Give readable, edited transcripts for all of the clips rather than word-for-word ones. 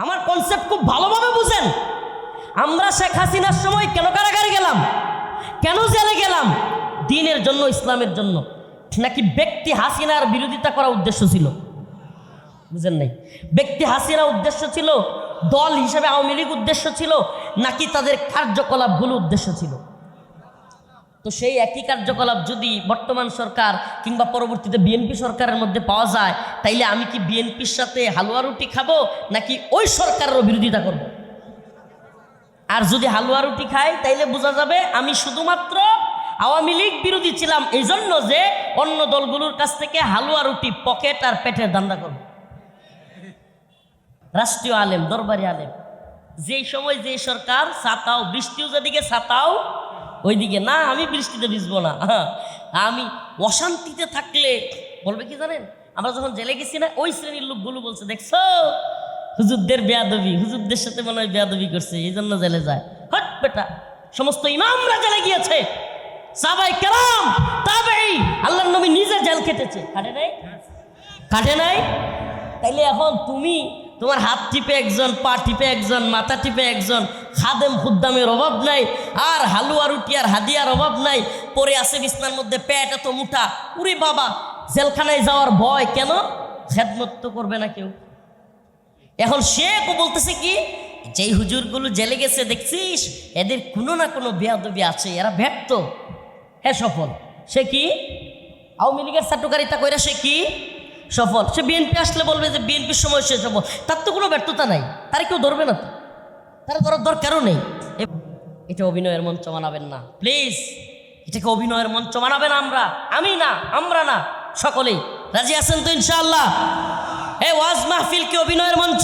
আমার কনসেপ্ট খুব ভালোভাবে বুঝেন। আমরা শেখ হাসিনার সময় কেন কারাগারে গেলাম, কেন জেলে গেলাম? দ্বীনের জন্য, ইসলামের জন্য, নাকি ব্যক্তি হাসিনার বিরোধিতা করা উদ্দেশ্য ছিল? বুঝেন নাই? ব্যক্তি হাসিনা উদ্দেশ্য ছিল, দল হিসেবে আওয়ামী লীগ উদ্দেশ্য ছিল, নাকি তাদের কার্যকলাপগুলো উদ্দেশ্য ছিল? তো সেই একই কার্যকলাপ যদি বর্তমান সরকার কিংবা পরবর্তীতে বিএনপি সরকারের মধ্যে পাওয়া যায়, তাইলে আমি কি বিএনপির সাথে হালুয়া রুটি খাবো, নাকি ওই সরকারেরও বিরোধিতা করব? আর যদি হালুয়া রুটি খাই, তাইলে বোঝা যাবে আমি শুধুমাত্র আওয়ামী লীগ বিরোধী ছিলাম এই জন্য যে অন্য দলগুলোর কাছ থেকে হালুয়া রুটি, পকেট আর পেটের ধান্দা করব। রাষ্ট্রীয় আলেম, দরবারি আলেম, যেই সময় যেই সরকার ছাতাও, বৃষ্টিও যেদিকে ছাতাও ওইদিকে না, আমি বৃষ্টিতে ভিজবো না। আমি অশান্তিতে থাকলে বলবে কি জানেন, আমরা যখন জেলে গেছি না, ওই শ্রেণীর লোকগুলো বলছে, দেখছো হুজুরদের বেয়াদবি, হুজুরদের সাথে মনে হয় বেয়াদবি করছে, এই জন্য জেলে যায়। হট বেটা, সমস্ত ইমামরা জেলে গিয়েছে, সাহাবায়ে কেরাম, তাবেঈ, আল্লাহর নবী নিজে জেল খেটেছে, কাটে নাই? কাটে নাই? তাইলে এখন তুমি তোমার হাত টিপে একজন, পা টিপে একজন, মাথা টিপে একজন, খাদেম খুদ্দামের অভাব নাই, আর হালুয়া রুটি আর হাদিয়ার অভাব নাই, পরে আছে বিছনার মধ্যে, পেট এত মুঠা, উরি বাবা, জেলখানায় যাওয়ার ভয় কেন? খেদমত তো করবে না কেউ। এখন সে বলতেছে কি, যেই হুজুরগুলো জেলে গেছে দেখছিস, এদের কোনো না কোনো বেয়াদবি আছে, এরা ব্যর্থ, হ্যাঁ সফল। সে কি আওয়ামী লীগের চাটুকারিতা কইরা সে কি সফল? সে বিএনপি আসলে বলবে যে বিএনপির সময় সে সফল, তার তো কোনো ব্যর্থতা নাই, তারা কেউ ধরবে না, তো তারা ধরার দরকারও নেই। এটা অভিনয়ের মঞ্চ বানাবেন না প্লিজ, এটাকে অভিনয়ের মঞ্চ বানাবেন আমরা, আমি না, আমরা না, সকলেই। রাজি আছেন তো ইনশাআল্লাহ? এই ওয়াজ মাহফিল কি অভিনয়ের মঞ্চ?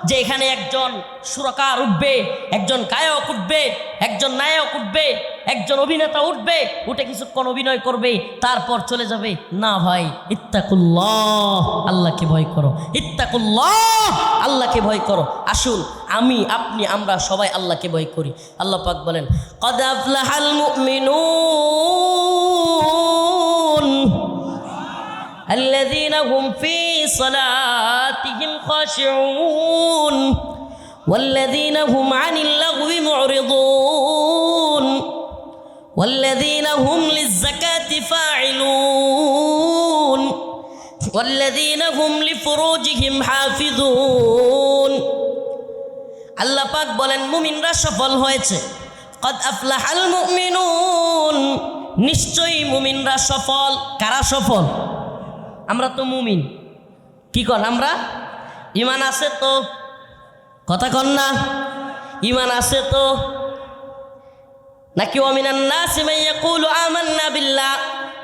যে এখানে একজন সুরকার উঠবে, একজন গায়ক উঠবে, একজন নায়ক উঠবে, একজন অভিনেতা উঠবে, উঠে কিছুক্ষণ অভিনয় করবে, তারপর চলে যাবে? না ভাই, ইত্তাকুল্লাহ, আল্লাহকে ভয় করো, ইত্তাকুল্লাহ, আল্লাহকে ভয় করো। আসুন আমি, আপনি, আমরা সবাই আল্লাহকে ভয় করি। আল্লাহ পাক বলেন, ক্বাদ আফলাহাল মুমিনুন الذين هم في صلاتهم خاشعون والذين هم عن اللغو معرضون والذين هم للزكاة فاعلون والذين هم لفروجهم حافظون। আল্লাহ পাক বলেন মুমিনরা সফল হয়েছে। قد أفلح المؤمنون, নিশ্চয়ই মুমিনরা সফল। কারা সফল? আমরা তো মুমিন, কি কন? আমরা ইমান আছে তো, কথা কন না, ইমান আছে তো নাকি? ওয়া মিনান নাসি মান ইয়াকুলু আমান্না বিল্লাহ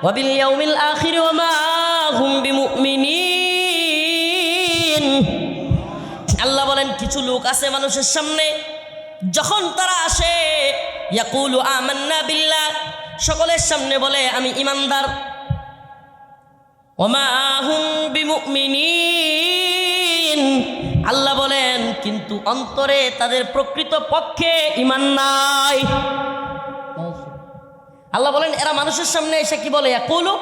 ওয়া বিল ইয়াউমিল আখির ওয়া মা হুম বিমুমিনিন। আল্লাহ বলেন কিছু লোক আছে মানুষের সামনে, যখন তারা আসে ইয়াকুলু আমান্না বিল্লাহ, সকলের সামনে বলে আমি ইমানদার, ওমা হুম বিমুমিনিন, আল্লাহ বলেন কিন্তু অন্তরে তাদের প্রকৃত পক্ষে ঈমান নাই। আল্লাহ বলেন এরা মানুষের সামনে এসে কি বলে? ইয়াকুলু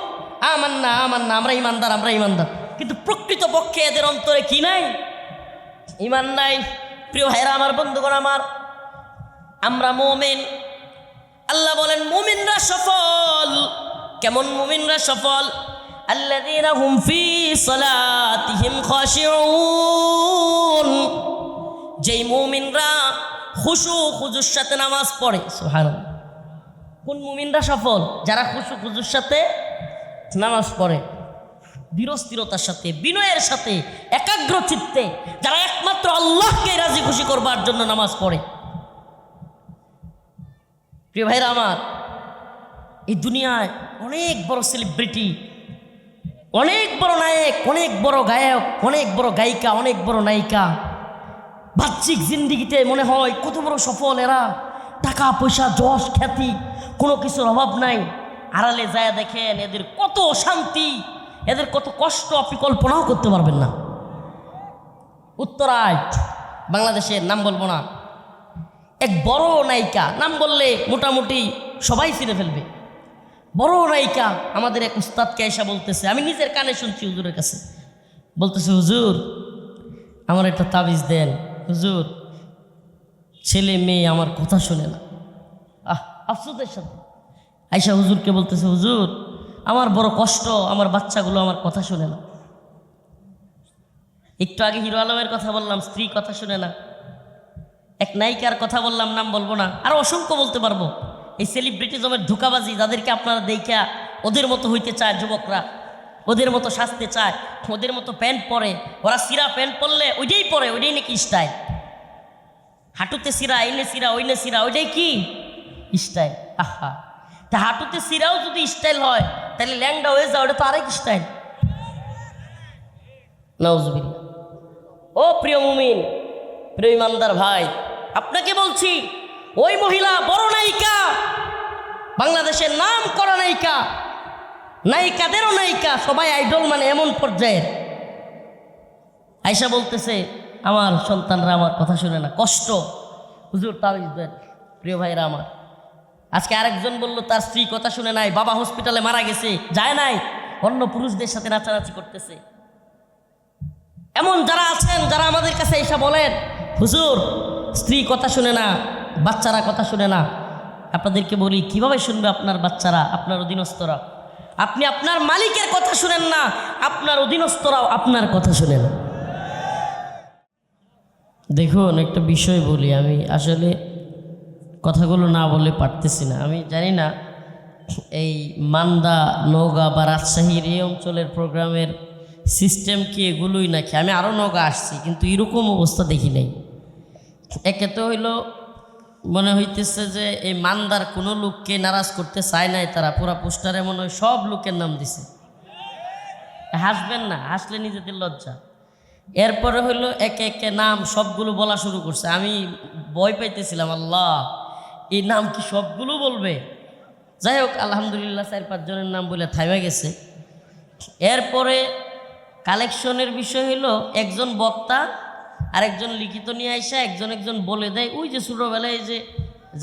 আমান্না, আমান্না, আমরা ইমানদার, আমরা ইমানদার, কিন্তু প্রকৃত পক্ষে এদের অন্তরে কি নাই? ঈমান নাই। প্রিয় ভাইরা আমার, বন্ধুগণ আমার, আমরা মুমিন। আল্লাহ বলেন মুমিনরা সফল। কেমন মুমিনরা সফল? الذين هم في صلاتهم خاشعون, যেই মুমিনরা খুশু খুজুর সাথে নামাজ পড়ে। সুবহানাল্লাহ। কোন মুমিনরা সফল? যারা খুশু খুজুর সাথে নামাজ পড়ে, ধীরস্থিরতার সাথে, বিনয়ের সাথে, একাগ্র চিত্তে, যারা একমাত্র আল্লাহকে রাজি খুশি করবার জন্য নামাজ পড়ে। প্রিয় ভাইরা আমার, এই দুনিয়ায় অনেক বড় সেলিব্রিটি, অনেক বড় নায়ক, অনেক বড় গায়ক, অনেক বড় গায়িকা, অনেক বড় নায়িকা, বাহ্যিক জিন্দিগিতে মনে হয় কত বড় সফল এরা, টাকা পয়সা, যশ খ্যাতি, কোনো কিছুর অভাব নাই। আড়ালে যায় দেখেন এদের কত শান্তি, এদের কত কষ্ট, আপনি কল্পনাও করতে পারবেন না। উত্তরায় বাংলাদেশের, নাম বলবো না, এক বড় নায়িকা, নাম বললে মোটামুটি সবাই চিনে ফেলবে, বড় নায়িকা, আমাদের এক উস্তাদকে এসে বলতেছে, আমি নিজের কানে শুনছি হুজুরের কাছে, বলতেছে হুজুর আমার একটা তাবিজ দেন হুজুর, ছেলে মেয়ে আমার কথা শোনে না। আফসোসের সাথে আয়সা হুজুরকে বলতেছে, হুজুর আমার বড় কষ্ট, আমার বাচ্চাগুলো আমার কথা শোনে না। একটু আগে হিরো আলমের কথা বললাম, স্ত্রী কথা শুনে না। এক নায়িকার কথা বললাম, নাম বলবো না, আরো অসংখ্য বলতে পারবো। এই সেলিব্রিটিজমের ধোঁকাবাজি, যাদেরকে আপনারা দেখা ওদের মতো হইতে চায় যুবকরা, ওদের মতো সাজতে চায়, ওদের মতো প্যান্ট পরে, ওরা সিরা প্যান্ট পরলে ওইটাই পরে, ওইটাই নাকি স্টাইল। হাঁটুতে সিরা, এনে সিরা, ওইনে সিরা, ওইটাই কি স্টাইল? আহা, তা হাঁটুতে সিরাও যদি স্টাইল হয়, তাহলে ল্যাংডা হয়ে যাও, ওটা তো আরেক স্টাইল। নাউজুবিল্লাহ। ও প্রিয় মুমিন, প্রিয় ইমানদার ভাই, আপনাকে বলছি, ওই মহিলা বড় নায়িকা, বাংলাদেশের নাম করা নায়িকা, নায়িকাদেরও নায়িকা, সবাই আইডল মানে এমন পর্যায়ের। আয়সা বলতেছে, আমার সন্তানরা আমার কথা শুনে না, কষ্ট। হুজুর তাবিজ দেন। প্রিয় ভাইরা আমার, আজকে আরেকজন বলল তার স্ত্রী কথা শুনে নাই, বাবা হসপিটালে মারা গেছে, যায় নাই, অন্য পুরুষদের সাথে নাচানাচি করতেছে। এমন যারা আছেন, যারা আমাদের কাছে এসে বলেন, হুজুর স্ত্রী কথা শুনে না, বাচ্চারা কথা শুনে না, আপনাদেরকে বলি, কিভাবে শুনবে আপনার বাচ্চারা, আপনার অধীনস্থরা? আপনি আপনার মালিকের কথা শুনেন না, আপনার অধীনস্থরাও আপনার কথা শুনে না। দেখুন, একটা বিষয় বলি, আমি আসলে কথাগুলো না বলে পারতেছি না। আমি জানি না এই মান্দা, নওগাঁ বা রাজশাহীর এই অঞ্চলের প্রোগ্রামের সিস্টেম কি এগুলোই নাকি। আমি আরও নওগাঁ আসছি, কিন্তু এরকম অবস্থা দেখি নাই। একে তো হইল মনে হইতেছে যে এই মান্দার কোনো লোককে নারাজ করতে চায় নাই তারা, পুরা পোস্টারে মনে হয় সব লোকের নাম দিছে। হাসবেন না, হাসলে নিজেদের লজ্জা। এরপরে হইলো একে একে নাম সবগুলো বলা শুরু করছে। আমি ভয় পাইতেছিলাম, আল্লাহ এই নাম কি সবগুলো বলবে? যাই হোক, আলহামদুলিল্লাহ 4-5 জনের নাম বলে থামে গেছে। এরপরে কালেকশনের বিষয় হলো, একজন বক্তা আরেকজন লিখিত নিয়ে আসা, একজন বলে দেয়। ওই যে ছোটোবেলায় যে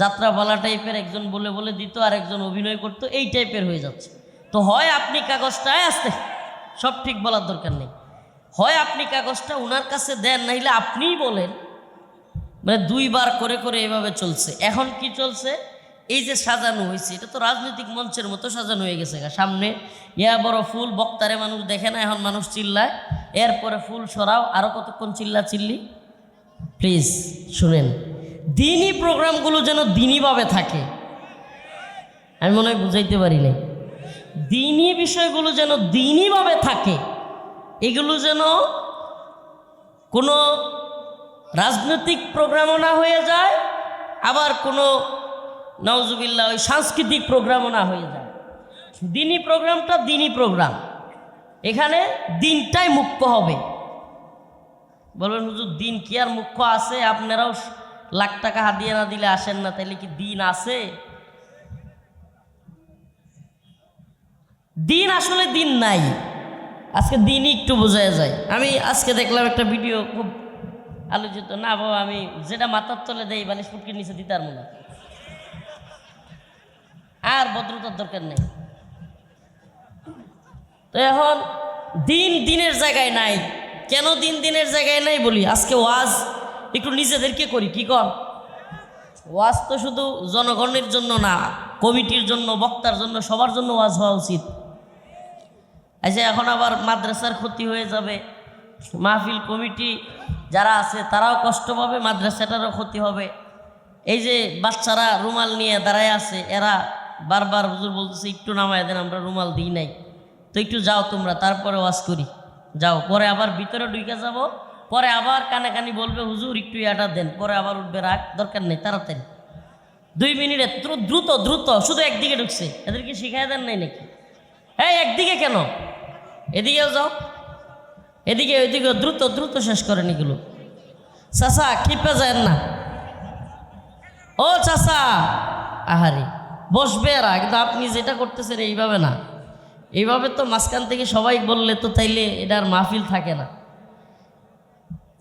যাত্রাপালা টাইপের একজন বলে বলে দিত, আর একজন অভিনয় করতো, এই টাইপের হয়ে যাচ্ছে। তো হয় আপনি কাগজটায় আসতে, সব ঠিক বলার দরকার নেই, হয় আপনি কাগজটা ওনার কাছে দেন, নাইলে আপনিই বলেন। মানে 2 বার করে করে এভাবে চলছে। এখন কি চলছে, এই যে সাজানো হয়েছে, এটা তো রাজনৈতিক মঞ্চের মতো সাজানো হয়ে গেছে। সামনে ইয়া বড় ফুল, বক্তারে মানুষ দেখে না, এখন মানুষ চিল্লায়। এরপরে ফুল সরাও, আরও কতক্ষণ চিল্লা চিল্লি। প্লিজ শুনেন, দিনই প্রোগ্রামগুলো যেন দিনইভাবে থাকে। আমি মনে হয় বুঝাইতে পারি নাই। দিনই বিষয়গুলো যেন দিনইভাবে থাকে, এগুলো যেন কোনো রাজনৈতিক প্রোগ্রামও না হয়ে যায়, আবার কোনো নাউজুবিল্লাহ ওই সাংস্কৃতিক প্রোগ্রামও না হয়ে যায়। দিনই প্রোগ্রামটা দিনই প্রোগ্রাম, এখানে দিনটাই মুখ্য হবে। বলবেন হুজুর দিন কি আর মুখ্য আছে? আপনারাও লাখ টাকা হাদিয়া না দিলে আসেন না, তাইলে কি দিন আছে? দিন আসলে দিন নাই। আজকে দিনই একটু বোঝা যায়। আমি আজকে দেখলাম একটা ভিডিও, খুব আলোচিত। না বাবা, আমি যেটা মাথার তলে দেই বালিশ ফুটকির নিচে দিতে পারবো না, আর ভদ্রতার দরকার নেই। তো এখন দিন দিনের জায়গায় নাই। কেন দিন দিনের জায়গায় নাই বলি, আজকে ওয়াজ একটু নিজেদেরকে করি, কি কর? ওয়াজ তো শুধু জনগণের জন্য না, কমিটির জন্য, বক্তার জন্য, সবার জন্য ওয়াজ হওয়া উচিত। আচ্ছা, এখন আবার মাদ্রাসার ক্ষতি হয়ে যাবে, মাহফিল কমিটি যারা আছে তারাও কষ্ট পাবে, মাদ্রাসাটারও ক্ষতি হবে। এই যে বাচ্চারা রুমাল নিয়ে দাঁড়ায় আছে, এরা বারবার হুজুর বলতেছে একটু নামায় দেন, আমরা রুমাল দিই নাই, তো একটু যাও তোমরা, তারপরে ওয়াজ করি, যাও। পরে আবার ভিতরে ঢুকে যাব, পরে আবার কানাকানি বলবে হুজুর একটু ইয়াটা দেন, পরে আবার উঠবে, রাখ, দরকার নেই, তাড়াতাড়ি 2 মিনিটে দ্রুত দ্রুত, শুধু একদিকে ঢুকছে, এদেরকে শিখাই দেন নাই নাকি? এই একদিকে কেন, এদিকেও যাও, এদিকে ওইদিকে, দ্রুত দ্রুত শেষ করেন এগুলো। চাচা ক্ষিপে যায় না, ও চাচা, আহারে বসবে এরা, কিন্তু আপনি যেটা করতেছেন এইভাবে না। এইভাবে তো মাঝখান থেকে সবাই বললে তো তাইলে এটার মাহফিল থাকে না।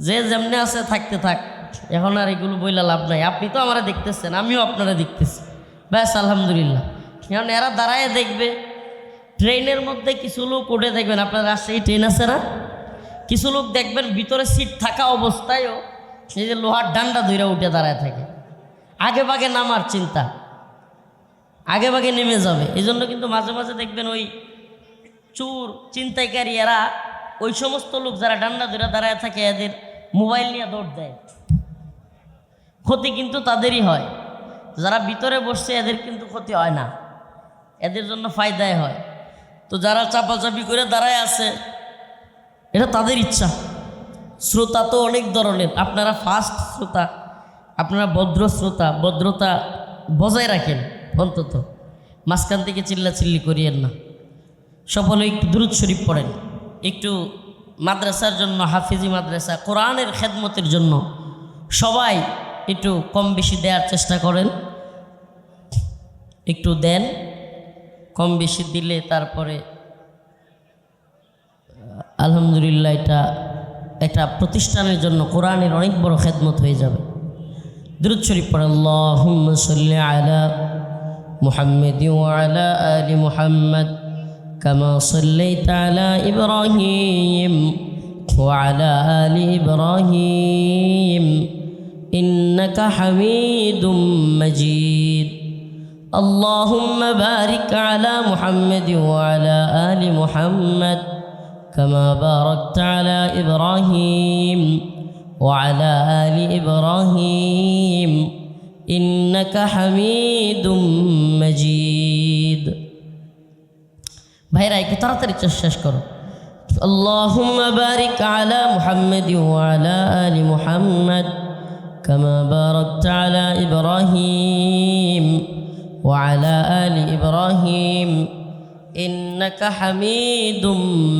যে যেমনি আছে থাকতে থাক, এখন আর এগুলো বইলা লাভ নাই। আপনি তো আমরা দেখতেছেন, আমিও আপনারা দেখতেছি, ব্যাস আলহামদুলিল্লাহ। এখন এরা দাঁড়ায় দেখবে, ট্রেনের মধ্যে কিছু লোক উঠে দেখবেন, আপনার রাজশাহী ট্রেন আছে না, কিছু লোক দেখবেন ভিতরে সিট থাকা অবস্থায়ও সেই যে লোহার ডান্ডা ধরে উঠে দাঁড়ায় থাকে, আগে ভাগে নামার চিন্তা, আগে ভাগে নেমে যাবে। এই জন্য কিন্তু মাঝে মাঝে দেখবেন ওই চোর চিন্তাইকারী এরা ওই সমস্ত লোক যারা ডান্ডা ধরে দাঁড়ায় থাকে এদের মোবাইল নিয়ে দৌড় দেয়। ক্ষতি কিন্তু তাদেরই হয়, যারা ভিতরে বসছে এদের কিন্তু ক্ষতি হয় না, এদের জন্য ফায়দায় হয়। তো যারা চাপাচাপি করে দাঁড়ায় আছে এটা তাদের ইচ্ছা। শ্রোতা তো অনেক ধরনের, আপনারা ফাস্ট শ্রোতা, আপনারা ভদ্র শ্রোতা, ভদ্রতা বজায় রাখেন, অন্তত মাঝখান থেকে চিল্লাচিল্লি করিয়েন না। সকলে একটু দুরূদ শরীফ পড়েন, একটু মাদ্রাসার জন্য, হাফিজি মাদ্রাসা কোরআনের খেদমতের জন্য সবাই একটু কম বেশি দেওয়ার চেষ্টা করেন, একটু দেন। কম বেশি দিলে তারপরে আলহামদুলিল্লাহ এটা একটা প্রতিষ্ঠানের জন্য কোরআনের অনেক বড় খেদমত হয়ে যাবে। দুরূদ শরীফ পড়ে আল্লাহুম্মা সাল্লি আলা মুহাম্মাদি ওয়া আলা আলি মুহাম্মাদ কামা সাল্লাইতা আলা ইব্রাহিম ওয়া আলা আলি ইব্রাহিম ইন্নাকা হামিদুম মাজিদ। اللهم بارك على محمد وعلى آل محمد كما باركت على إبراهيم وعلى آل إبراهيم إنك حميد مجيد। ভাইরা একটু তাড়াতাড়ি শেষ করো। اللهم بارك على محمد وعلى آل محمد كما باركت على إبراهيم وعلى آل إبراهيم إنك حميد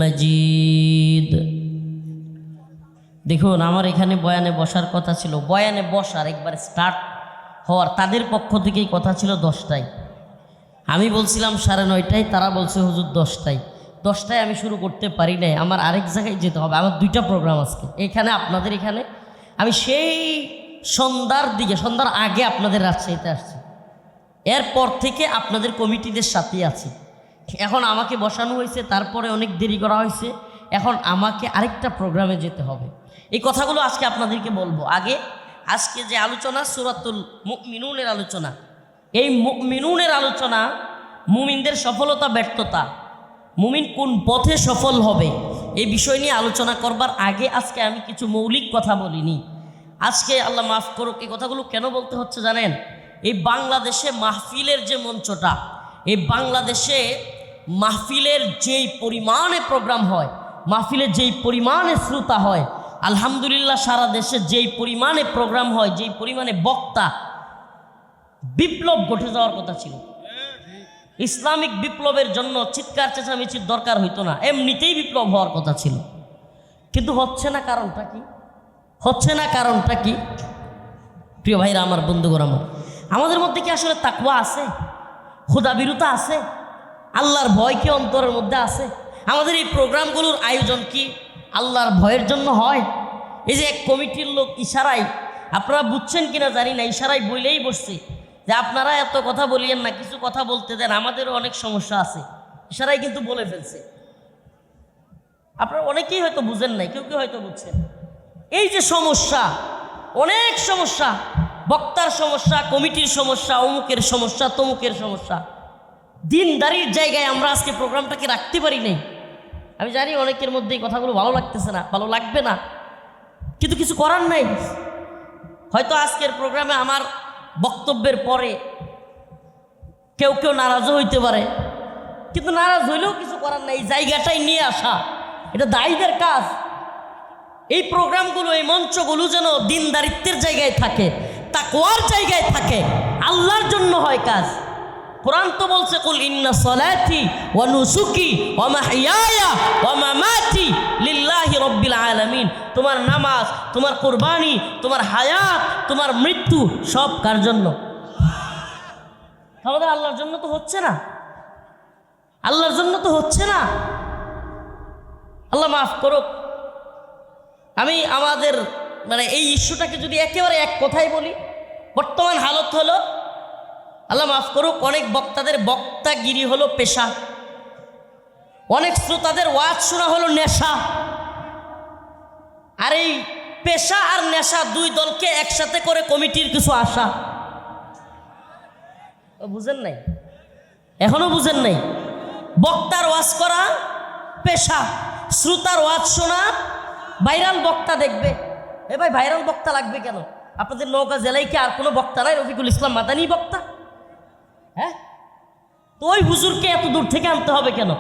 مجيد। দেখুন আমার এখানে বয়ানে বসার কথা ছিল, বয়ানে বসার একবার স্টার্ট হওয়ার তাদের পক্ষ থেকেই কথা ছিল 10টায়, আমি বলছিলাম 9:30টায়, তারা বলছে হুজুর 10টায়। 10টায় আমি শুরু করতে পারি নাই, আমার আরেক জায়গায় যেতে হবে, আমার 2টা প্রোগ্রাম আজকে এখানে আপনাদের এখানে। আমি সেই সন্ধ্যার দিকে, সন্ধ্যার আগে আপনাদের রাজশাহীতে আসছি, এরপর থেকে আপনাদের কমিটিদের সাথেই আছি। এখন আমাকে বসানো হয়েছে, তারপরে অনেক দেরি করা হয়েছে, এখন আমাকে আরেকটা প্রোগ্রামে যেতে হবে। এই কথাগুলো আজকে আপনাদেরকে বলবো। আগে আজকে যে আলোচনা সূরাতুল মুমিনুনের আলোচনা, এই মুমিনুনের আলোচনা মুমিনদের সফলতা ব্যর্থতা, মুমিন কোন পথে সফল হবে এই বিষয় নিয়ে আলোচনা করবার আগে আজকে আমি কিছু মৌলিক কথা বলিনি। আজকে আল্লাহ মাফ করুক, এই কথাগুলো কেন বলতে হচ্ছে জানেন? এই বাংলাদেশে মাহফিলের যে মঞ্চটা, এই বাংলাদেশে মাহফিলের যেই পরিমাণে প্রোগ্রাম হয়, মাহফিলের যেই পরিমাণে শ্রোতা হয়, আলহামদুলিল্লাহ সারা দেশে যেই পরিমাণে প্রোগ্রাম হয়, যেই পরিমাণে বক্তা, বিপ্লব ঘটে যাওয়ার কথা ছিল। ইসলামিক বিপ্লবের জন্য চিৎকার চেঁচামেচির দরকার হইতো না, এমনিতেই বিপ্লব হওয়ার কথা ছিল, কিন্তু হচ্ছে না। কারণটা কি? হচ্ছে না কারণটা কি? প্রিয় ভাইরা আমার, বন্ধুগণ আমার, আমাদের মধ্যে কি আসলে তাকওয়া আছে? খোদাভীরুতা আছে? আল্লাহর ভয় কি অন্তরের মধ্যে আছে? আমাদের এই প্রোগ্রামগুলোর আয়োজন কি আল্লাহর ভয়ের জন্য হয়? এই যে এক কমিটির লোক ইশারায়, আপনারা বুঝছেন কিনা জানি না, ইশারায় বইলেই বসছে যে আপনারা এত কথা বলিয়েন না, কিছু কথা বলতে দেন, আমাদেরও অনেক সমস্যা আছে। ইশারায় কিন্তু বলে ফেলছে। আপনারা অনেকেই হয়তো বুঝেন নাই, কেউ কেউ হয়তো বুঝছেন। এই যে সমস্যা, অনেক সমস্যা, বক্তার সমস্যা, কমিটির সমস্যা, অমুকের সমস্যা, তমুকের সমস্যা, দিনদারির জায়গায় আমরা আজকে প্রোগ্রামটাকে রাখতে পারি নাই। আমি জানি অনেকের মধ্যে এই কথাগুলো ভালো লাগতেছে না, ভালো লাগবে না, কিন্তু কিছু করার নাই। হয়তো আজকের প্রোগ্রামে আমার বক্তব্যের পরে কেউ কেউ নারাজও হইতে পারে, কিন্তু নারাজ হইলেও কিছু করার নাই। এই জায়গাটাই নিয়ে আসা এটা দায়ীদের কাজ। এই প্রোগ্রামগুলো, এই মঞ্চগুলো যেন দিনদারিত্বের জায়গায় থাকে, তাকওয়ার জায়গায় থাকে, আল্লাহর জন্য হয় কাজ। কোরআন তো বলছে, কুল ইন্না সলাতি ওয়া নুসুকি ওয়া মাহইয়ায়া ওয়া মামাতি লিল্লাহি রাব্বিল আলামিন। তোমার নামাজ, তোমার কুরবানি, তোমার হায়াত, তোমার মৃত্যু সব কার জন্য? আমাদের আল্লাহর জন্য তো হচ্ছে না, আল্লাহর জন্য তো হচ্ছে না। আল্লাহ মাফ করুক। আমি আমাদের এই ইস্যুটাকে যদি একেবারে এক কথাই বলি, বর্তমান হালত হলো, আল্লাহ মাফ করুক, অনেক বক্তাদের বক্তাগিরি হলো পেশা, অনেক শ্রোতাদের ওয়াজ শোনা হলো নেশা, আর এই পেশা আর নেশা দুই দলকে একসাথে করে কমিটির কিছু আশা। বুঝেন নাই? এখনো বুঝেন নাই? বক্তার ওয়াজ করা পেশা, শ্রোতার ওয়াজ শোনা ভাইরাল বক্তা দেখবে। এ ভাই ভাইরাল বক্তা লাগবে কেন? আপনাদের নওগাঁ জেলায় কি আর কোনো বক্তা নাই? রফিকুল ইসলাম মাদানী বক্তা। হ্যাঁ, তো ওই হুজুরকে এত দূর থেকে আনতে হবে কেন?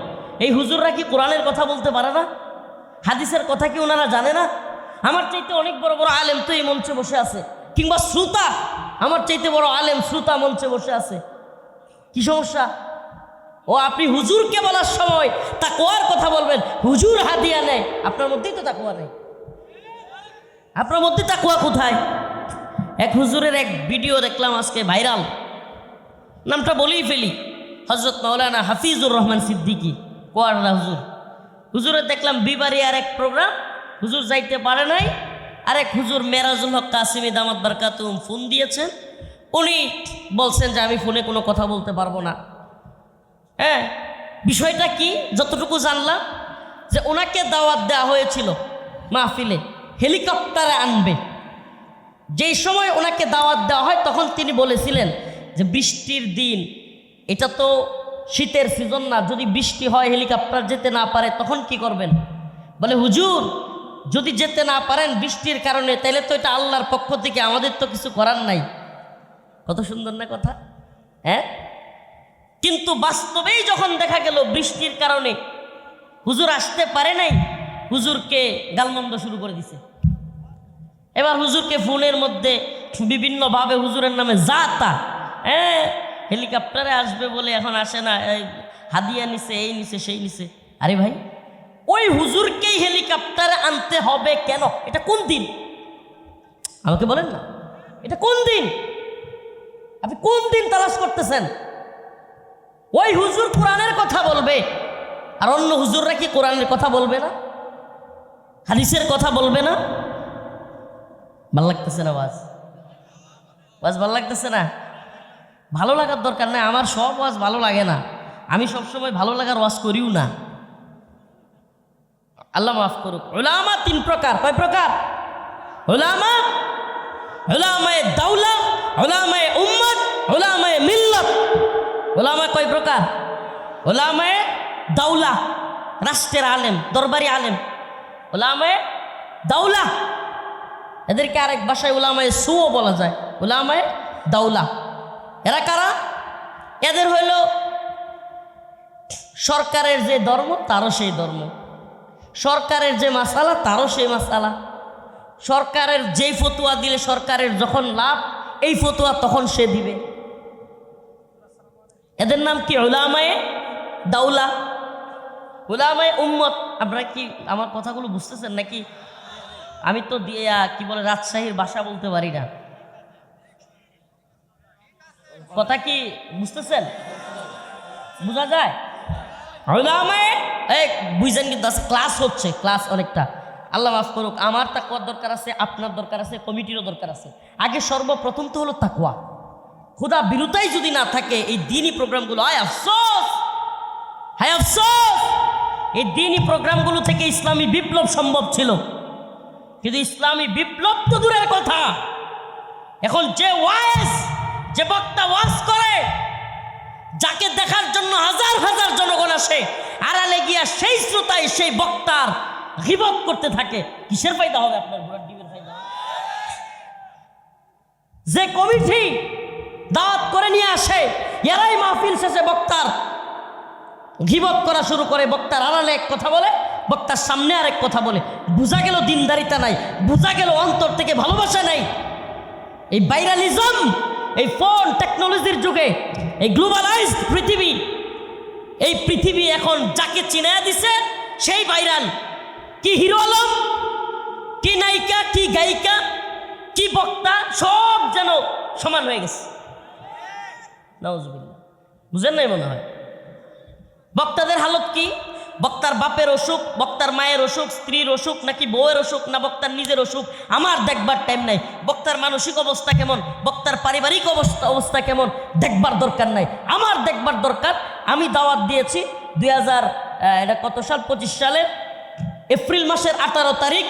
এই হুজুররা কি কোরআনের কথা বলতে পারে না? হাদিসের কথা কি ওনারা জানে না? আমার চাইতে অনেক বড় বড় আলেম তো এই মঞ্চে বসে আছে, কিংবা শ্রোতা আমার চাইতে বড় আলেম শ্রোতা মঞ্চে বসে আছে। কি সমস্যা? ও আপনি হুজুরকে বলার সময় তাকওয়ার কথা বলবেন, হুজুর হাদিয়া নেয়, আপনার মধ্যেই তো তাকওয়া নেই। আপনার মধ্যে তাকওয়া কোথায়? এক হুজুরের এক ভিডিও দেখলাম আজকে ভাইরাল, নামটা বলেই ফেলি, হজরত মাওলানা হাফিজুর রহমান সিদ্দিকী কোয়ারলা হুজুর। হুজুরে দেখলাম বিবারিয়ার এক প্রোগ্রাম, হুজুর যাইতে পারে নাই। আরেক হুজুর মেরাজুল হক কাসিমি দামাত বারকাতুহুম ফোন দিয়েছেন, উনি বলছেন যে আমি ফোনে কোনো কথা বলতে পারবো না। হ্যাঁ, বিষয়টা কি? যতটুকু জানলাম যে ওনাকে দাওয়াত দেওয়া হয়েছিল মাহফিলে, হেলিকপ্টারে আনবে। যেই সময় ওনাকে দাওয়াত দেওয়া হয় তখন তিনি বলেছিলেন যে বৃষ্টির দিন, এটা তো শীতের সিজন না, যদি বৃষ্টি হয় হেলিকপ্টার যেতে না পারে তখন কি করবেন? বলে হুজুর যদি যেতে না পারেন বৃষ্টির কারণে, তাহলে তো এটা আল্লাহর পক্ষ থেকে, আমাদের তো কিছু করার নাই। কত সুন্দর না কথা? হ্যাঁ, কিন্তু বাস্তবেই যখন দেখা গেল বৃষ্টির কারণে হুজুর আসতে পারে নাই, হুজুরকে গালমন্দ শুরু করে দিছে। এবার হুজুরকে ফোনের মধ্যে বিভিন্নভাবে হুজুরের নামে যাতা, হ্যাঁ হেলিকপ্টারে আসবে বলে এখন আসে না, এই হাদিয়া নিছে, এই নিছে, সেই নিছে। আরে ভাই, ওই হুজুরকেই হেলিকপ্টারে আনতে হবে কেন? এটা কোন দিন? আমাকে বলেন না, এটা কোন দিন? আপনি কোন দিন তালাশ করতেছেন? ওই হুজুর কোরআনের কথা বলবে, আর অন্য হুজুররা কি কোরআনের কথা বলবে না? হাদিসের কথা বলবে না? ভাল লাগতেছে না ওয়াজ? ওয়াজ ভাল লাগতেছে না? ভালো লাগার দরকার নাই, আমার সব ওয়াজ ভালো লাগে না, আমি সবসময় ভালো লাগার ওয়াজ করিও না। আল্লাহ মাফ করুক। উলামা তিন প্রকার। কয় প্রকার? উলামা, উলামায়ে দাওলা, উলামায়ে উম্মত, উলামায়ে মিল্লাত। উলামা কয় প্রকার? উলামায়ে দাওলা, রাষ্ট্রের আলেম, দরবারি আলেম। উলামায়ে দাওলা, এদেরকে আরেক ভাষায় উলামায়ে সুও বলা যায়, উলামায়ে দাওলা। এরা কারা? এদের হইল সরকারের যে ধর্ম তারও সেই ধর্ম, সরকারের যে মাসালা তারও সেই মাসালা, সরকারের যেই ফতোয়া দিলে সরকারের যখন লাভ, এই ফতোয়া তখন সে দিবে। এদের নাম কি? উলামায়ে দাওলা। উলামায়ে উম্মত। আপনারা কি আমার কথাগুলো বুঝতেছেন নাকি? আমি তো কি বলে রাজশাহীর ভাষা বলতে পারি না, কথা কি বুঝতেছেন? বোঝা যায়? উলামায়ে বুঝছেন? কিন্তু ক্লাস হচ্ছে, ক্লাস অনেকটা। আল্লাহ মাফ করুক, আমার তাকওয়ার দরকার আছে, আপনার দরকার আছে, কমিটিরও দরকার আছে। আগে সর্বপ্রথম তো হলো তাকওয়া। খুদা বিরুতাই যদি না থাকে এই দ্বীনি প্রোগ্রামগুলো, হায় আফসোস, হায় আফসোস। এই দ্বীনি প্রোগ্রামগুলো থেকে ইসলামী বিপ্লব সম্ভব ছিল, কিন্তু ইসলামী বিপ্লব তো দূরের কথা। এখন যে ওয়াজ, যে বক্তা ওয়াজ করে, যাকে দেখার জন্য হাজার হাজার জনগণ আসে, আড়ালে গিয়া সেই শ্রোতায় সেই বক্তার গীবত করতে থাকে, কিসের ফায়দা হবে আপনার? ঘোড়ার ডিমের ফায়দা। যে কমিটি দাওয়াত করে নিয়ে আসে, এরাই মাহফিল শেষে বক্তার গীবত করা শুরু করে। বক্তার আড়ালে এক কথা বলে, বক্তার সামনে আরেক কথা বলে। বোঝা গেল দিনদারিতা নাই, বোঝা গেল অন্তর থেকে ভালোবাসা নাই। এই ভাইরালিজম, এই ফোন টেকনোলজির যুগে, এই গ্লোবালাইজড পৃথিবী, এই পৃথিবী এখন যাকে চিনায়া দিছে সেই ভাইরাল। কি হিরো আলম, কি নায়িকা, কি গায়িকা, কি বক্তা, সব যেন সমান হয়ে গেছে। নাউজুবিল্লাহ। বুঝেন নাই মনে হয়? বক্তাদের হালত কি? বক্তার বাপের অসুখ, বক্তার মায়ের অসুখ, স্ত্রীর অসুখ, নাকি বউয়ের অসুখ, না বক্তার নিজের অসুখ, আমার দেখবার টাইম নাই। বক্তার মানসিক অবস্থা কেমন, বক্তার পারিবারিক অবস্থা কেমন, দেখবার দরকার নাই। আমার দেখবার দরকার, আমি দাওয়াত দিয়েছি 2000 এটা কত সাল, 25 সালে এপ্রিল মাসের 18 তারিখ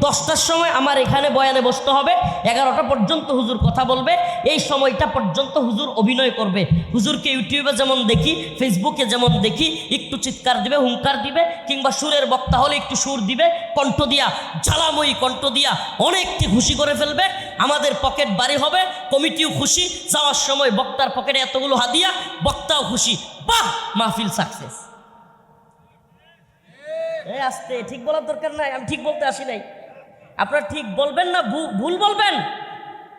10টার সময় আমার এখানে বয়ানে বসতে হবে। 11টা পর্যন্ত হুজুর কথা বলবে। এই সময়টা পর্যন্ত হুজুর অভিনয় করবে। হুজুরকে ইউটিউবে যেমন দেখি, ফেসবুকে যেমন দেখি, একটু চিৎকার দিবে, হুঙ্কার দিবে, কিংবা সুরের বক্তা হলে একটু সুর দিবে, কণ্ঠ দিয়া, জ্বালাময়ী কণ্ঠ দিয়া অনেককে খুশি করে ফেলবে। আমাদের পকেট বাড়ি হবে, কমিটিও খুশি, যাওয়ার সময় বক্তার পকেটে এতগুলো হাদিয়া, বক্তাও খুশি। বাহ, মাহফিল সাকসেস। আসতে ঠিক বলার দরকার নাই, আমি ঠিক বলতে আসি নাই। আপনারা ঠিক বলবেন না ভুল বলবেন,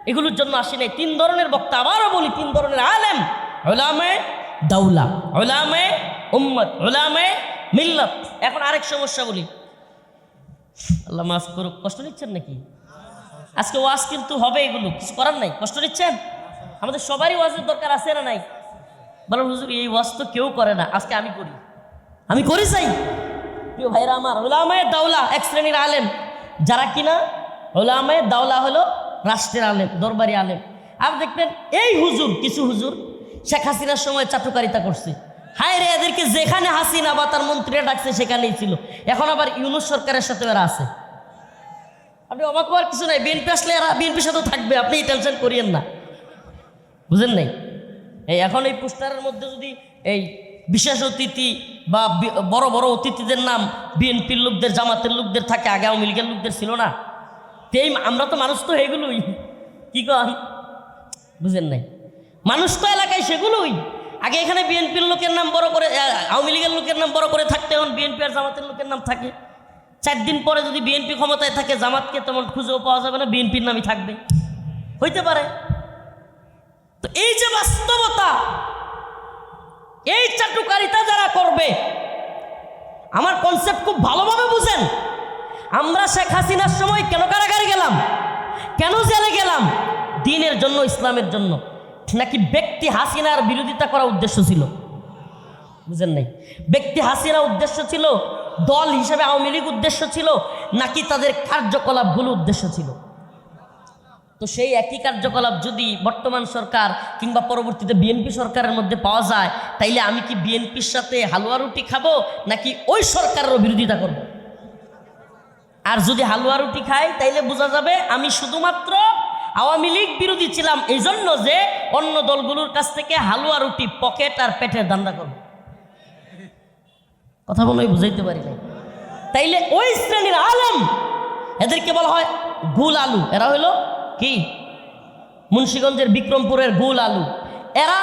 এগুলোর জন্য আসি নাই। 3 ধরনের বক্তা, আবারও বলি, 3 ধরনের আলেম: উলামায়ে দাওলা, উলামায়ে উম্মত, উলামায়ে মিল্লাত। এখন আরেক সমস্যা বলি, আল্লাহ মাফ করুক, কষ্ট নিচ্ছেন নাকি? আজকে ওয়াজ কিন্তু হবে, এগুলো কিছু করার নাই। কষ্ট নিচ্ছেন? আমাদের সবারই ওয়াজের দরকার আছে না নাই? বলেন হুজুর এই ওয়াজ তো কেউ করে না, আজকে আমি করি। আমি করি চাই। প্রিয় ভাইরা আমার, উলামায়ে দাওলা এক শ্রেণীর আলেম, যারা কিনা উলামায়ে দাওলা হলো রাষ্ট্রের আলেম, দরবারি আলেম। আর দেখবেন এই হুজুর, কিছু হুজুর শেখ হাসিনার সময় চাটুকারিতা করছে। হায় রে, এদেরকে যেখানে হাসিনা বা তার মন্ত্রীরা ডাকছে সেখানেই ছিল। এখন আবার ইউনূস সরকারের সাথে এরা আছে। আপনি অবাক হওয়ার কিছু নাই, বিএনপি আসলে এরা বিএনপির সাথেও থাকবে, আপনি টেনশন করিয়েন না। বুঝেন নাই? এই এখন এই পোস্টারের মধ্যে যদি এই বিশেষ অতিথি বা বড় বড় অতিথিদের নাম বিএনপির লোকদের, জামাতের লোকদের থাকে, আগে আওয়ামী লীগের লোকদের ছিল না। তেই আমরা তো মানুষ তো এগুলোই, কি কন? বুঝেন নাই? মানুষ তো এলাকায় সেগুলোই। আগে এখানে বিএনপির লোকের নাম বড় করে, আওয়ামী লীগের লোকের নাম বড় করে থাকতে, এখন বিএনপি আর জামাতের লোকের নাম থাকে। 4 দিন পরে যদি বিএনপি ক্ষমতায় থাকে, জামাতকে তেমন খুঁজেও পাওয়া যাবে না, বিএনপির নামই থাকবে। হইতে পারে। তো এই যে বাস্তবতা, এই চাটুকারিতা যারা করবে, আমার কনসেপ্ট খুব ভালোভাবে বুঝেন। আমরা শেখ হাসিনার সময় কেন কারাগারে গেলাম, কেন জেলে গেলাম? দ্বীনের জন্য, ইসলামের জন্য, নাকি ব্যক্তি হাসিনার বিরোধিতা করা উদ্দেশ্য ছিল? বুঝেন নাই? ব্যক্তি হাসিনা উদ্দেশ্য ছিল, দল হিসেবে আওয়ামী লীগ উদ্দেশ্য ছিল, নাকি তাদের কার্যকলাপগুলো উদ্দেশ্য ছিল? তো সেই একই কার্যকলাপ যদি বর্তমান সরকার কিংবা পরবর্তীতে বিএনপি সরকারের মধ্যে পাওয়া যায়, তাইলে আমি কি বিএনপির সাথে হালুয়া রুটি খাবো, নাকি ওই সরকারেরও বিরোধিতা করব? আর যদি হালুয়া রুটি খাই, তাইলে বোঝা যাবে আমি শুধুমাত্র আওয়ামী লীগ বিরোধী ছিলাম এই জন্য যে অন্য দলগুলোর কাছ থেকে হালুয়া রুটি, পকেট আর পেটের ধান্দা করব। কথা বলে বুঝাইতে পারি নাই। তাইলে ওই শ্রেণীর আলেম, এদেরকে বলা হয় গুল আলু। এরা হইল কি? মুন্সিগঞ্জের বিক্রমপুরের গুল আলু। এরা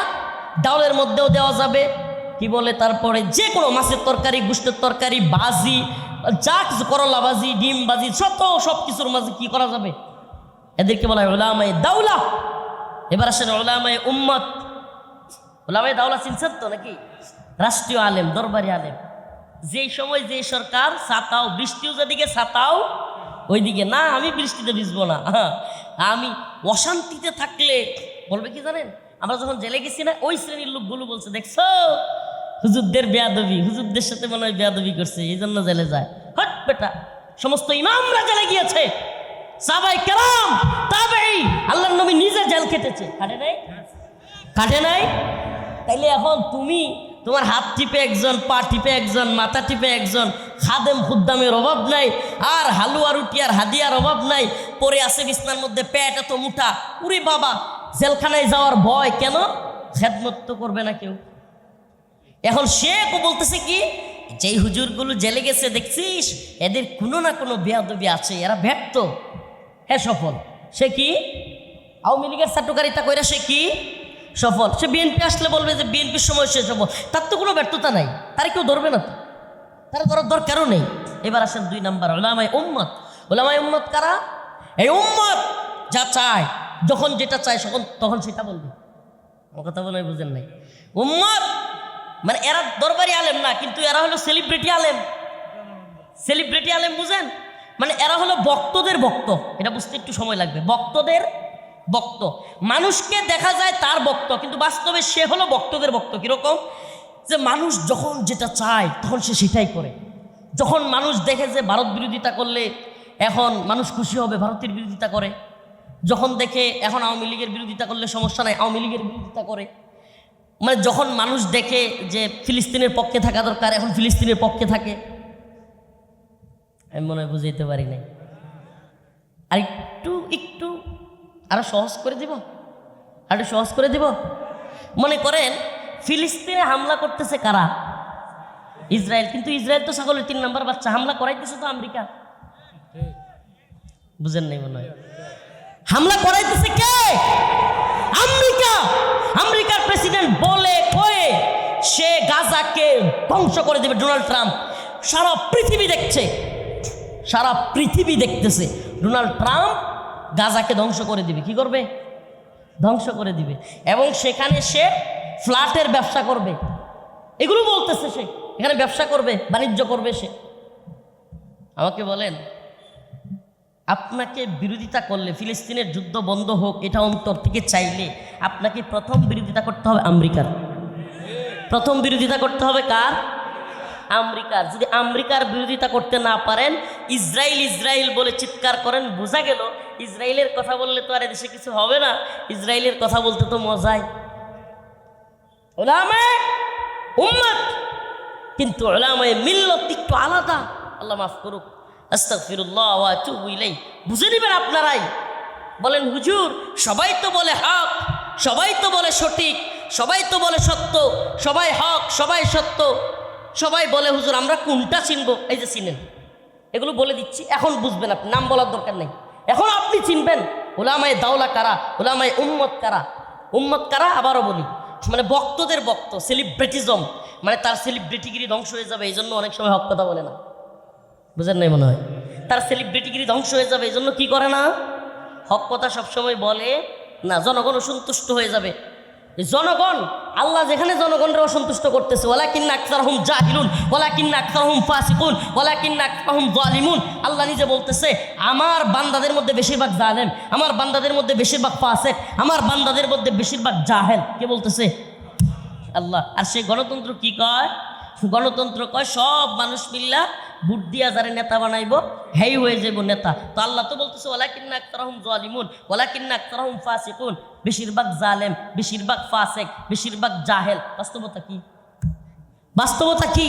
ডাউলের মধ্যেও দেওয়া যাবে, কি বলে, তারপরে যে কোনো মাছের তরকারি, গোশতের তরকারি, বাজি, যা কিছু, করলা বাজি, ডিম বাজি, সব কিছুর মাঝে কি করা যাবে? এদেরকে বলা হয় উলামায়ে দাওলা। এবার আসেন উলামায়ে উম্মত। উলামায়ে দাওলা চিনছেন তো নাকি? রাষ্ট্রীয় আলেম, দরবারি আলেম। যেই সময় যে সরকার ছাতাও, বৃষ্টিও যেদিকে ছাতাও ওইদিকে না, আমি বৃষ্টিতে ভিজবো না। আমি অশান্তিতে থাকলে বলবে কি জানেন, আমরা যখন জেলে গেছি না, ওই শ্রেণীর লোকগুলো বলছে, দেখছো হুজুরদের বেয়াদবি, হুজুরদের সাথে মনে হয় বেয়াদবি করছে, এই জন্য জেলে যায়। হট বেটা, সমস্ত ইমামরা জেলে গিয়েছে, সাহাবায়ে কেরাম, তাবেঈ, আল্লাহর নবী নিজে জেল খেটেছে, কাটে নাই? কাটে নাই? তাইলে এখন তুমি তোমার হাত টিপে একজন, পা টিপে একজন, মাথা টিপে একজন, খাদেম খুদ্দামের অভাব নাই, আর হালুয়া রুটি আর হাদিয়ার অভাব নাই, পরে আছে বিছনার মধ্যে, পেট এত মুঠা, উরে বাবা, জেলখানায় যাওয়ার ভয় কেন? খেদমত তো করবে না কেউ। এখন সে বলতেছে কি, যেই হুজুরগুলো জেলে গেছে দেখছিস, এদের কোনো না কোনো বেয়াদবি আছে, এরা ব্যর্থ, হ্যাঁ সফল। সে কি? আওয়ামী লীগের চাটুকারিতা কইরা সে কি সফল? সে বিএনপি আসলে বলবে যে বিএনপির সময় সে সফল, তার তো কোনো ব্যর্থতা নাই, তারা কেউ ধরবে না, তো তারা ধরার দরকারও নেই। এবার আসেন 2 নাম্বার, উলামায়ে উম্মত। উলামায়ে উম্মত কারা? এই উম্মত যা চায়, যখন যেটা চায় তখন সেটা বলবে। আমার কথা বলে বুঝেন নাই? উম্মত মানে এরা দরবারি আলেম না, কিন্তু এরা হলো সেলিব্রিটি আলেম। সেলিব্রিটি আলেম বুঝেন? মানে এরা হলো ভক্তদের ভক্ত। এটা বুঝতে একটু সময় লাগবে। ভক্তদের ভক্ত, মানুষকে দেখা যায় তার ভক্ত, কিন্তু বাস্তবে সে হলো ভক্তদের ভক্ত। কিরকম? যে মানুষ যখন যেটা চায় তখন সে সেটাই করে। যখন মানুষ দেখে যে ভারত বিরোধিতা করলে এখন মানুষ খুশি হবে, ভারতের বিরোধিতা করে। যখন দেখে এখন আওয়ামী লীগের বিরোধিতা করলে সমস্যা নাই, আওয়ামী লীগের বিরোধিতা করে। মানে যখন মানুষ দেখে যে ফিলিস্তিনের পক্ষে থাকা দরকার, এখন ফিলিস্তিনের পক্ষে থাকে। আমি মনে হয় বুঝাইতে পারি নাই। আর একটু আরো সহজ করে দিব, আর একটু সহজ করে দিব। মনে করেন ফিলিস্তিনে হামলা করতেছে কারা? ইসরায়েল। কিন্তু ইসরায়েল তো ছাগলের 3 নম্বর বাচ্চা, হামলা করাইতেছে তো আমেরিকা। বুঝেন নাই মনে হয়? হামলা করাইতেছে কে? আমেরিকা। আমেরিকার প্রেসিডেন্ট বলে কয়ে সে গাজাকে ধ্বংস করে দেবে। ডোনাল্ড ট্রাম্প সারা পৃথিবী দেখছে, সারা পৃথিবী দেখতেছে ডোনাল্ড ট্রাম্প গাজাকে ধ্বংস করে দিবে। কি করবে? ধ্বংস করে দিবে। এবং সেখানে সে ফ্ল্যাটের ব্যবসা করবে, এগুলো বলতেছে। সে এখানে ব্যবসা করবে, বাণিজ্য করবে সে। আমাকে বলেন, আপনাকে বিরোধিতা করলে, ফিলিস্তিনের যুদ্ধ বন্ধ হোক এটা অন্তর থেকে চাইলে আপনাকে প্রথম বিরোধিতা করতে হবে আমেরিকার। প্রথম বিরোধিতা করতে হবে কার? আমেরিকার। যদি আমেরিকার বিরোধিতা করতে না পারেন, ইসরায়েল ইসরায়েল বলে চিৎকার করেন, বোঝা গেল ইসরায়েলের কথা বললে তো আর এদেশে কিছু হবে না। ইসরায়েলের কথা বলতে তো মজাই। উলামায়ে উম্মত, কিন্তু উলামায়ে মিল্লাত একটু আলাদা। আল্লাহ মাফ করুক, আস্তাগফিরুল্লাহ ওয়া আতুবু ইলাইহি। বুঝে নেবেন আপনারাই। বলেন হুজুর সবাই তো বলে হক, সবাই তো বলে সঠিক, সবাই তো বলে সত্য, সবাই হক, সবাই সত্য, সবাই বলে হুজুর আমরা কোনটা চিনবো? এই যে চিনেন, এগুলো বলে দিচ্ছি, এখন বুঝবেন। আপনি নাম বলার দরকার নেই, এখন আপনি চিনবেন উলামায়ে দাওলা কারা, উলামায়ে উম্মত কারা। উম্মত কারা? আবারও বলি, মানে বক্তদের বক্ত, সেলিব্রিটিজম, মানে তার সেলিব্রিটিগিরি ধ্বংস হয়ে যাবে এই জন্য অনেক সময় হক কথা বলে না। বুঝেন নাই মনে হয়? তার সেলিব্রিটিগিরি ধ্বংস হয়ে যাবে এই জন্য কি করে না? হক কথা সবসময় বলে না। জনগণ অসন্তুষ্ট হয়ে যাবে। জনগণ, আল্লাহ যেখানে জনগণরা অসন্তুষ্ট করতেছে, ওয়ালাকিন্না আকসারহুম জাহিলুন ওয়ালাকিন্না আকসারহুম ফাসিকুন ওয়ালাকিন্না আকসারহুম যালিমুন। আল্লাহ নিজে বলতেছে আমার বান্দাদের মধ্যে বেশিরভাগ জালেম, আমার বান্দাদের মধ্যে বেশিরভাগ ফাসিক, আমার বান্দাদের মধ্যে বেশিরভাগ জাহেল। কে বলতেছে? আল্লাহ। আর সেই গণতন্ত্র কি কয়? গণতন্ত্র কয় সব মানুষ মিল্লা বুট দিয়া যারে নেতা বানাইবো হেই হয়ে যাইব নেতা। তো আল্লাহ তো বলতেছে ওয়ালাকিন্না আকসারহুম যালিমুন ওয়ালাকিন্না আকসারহুম ফাসিকুন, বেশিরভাগ জালেম, বেশিরভাগ ফাসিক, বেশিরভাগ জাহেল। বাস্তবতা কি? বাস্তবতা কি?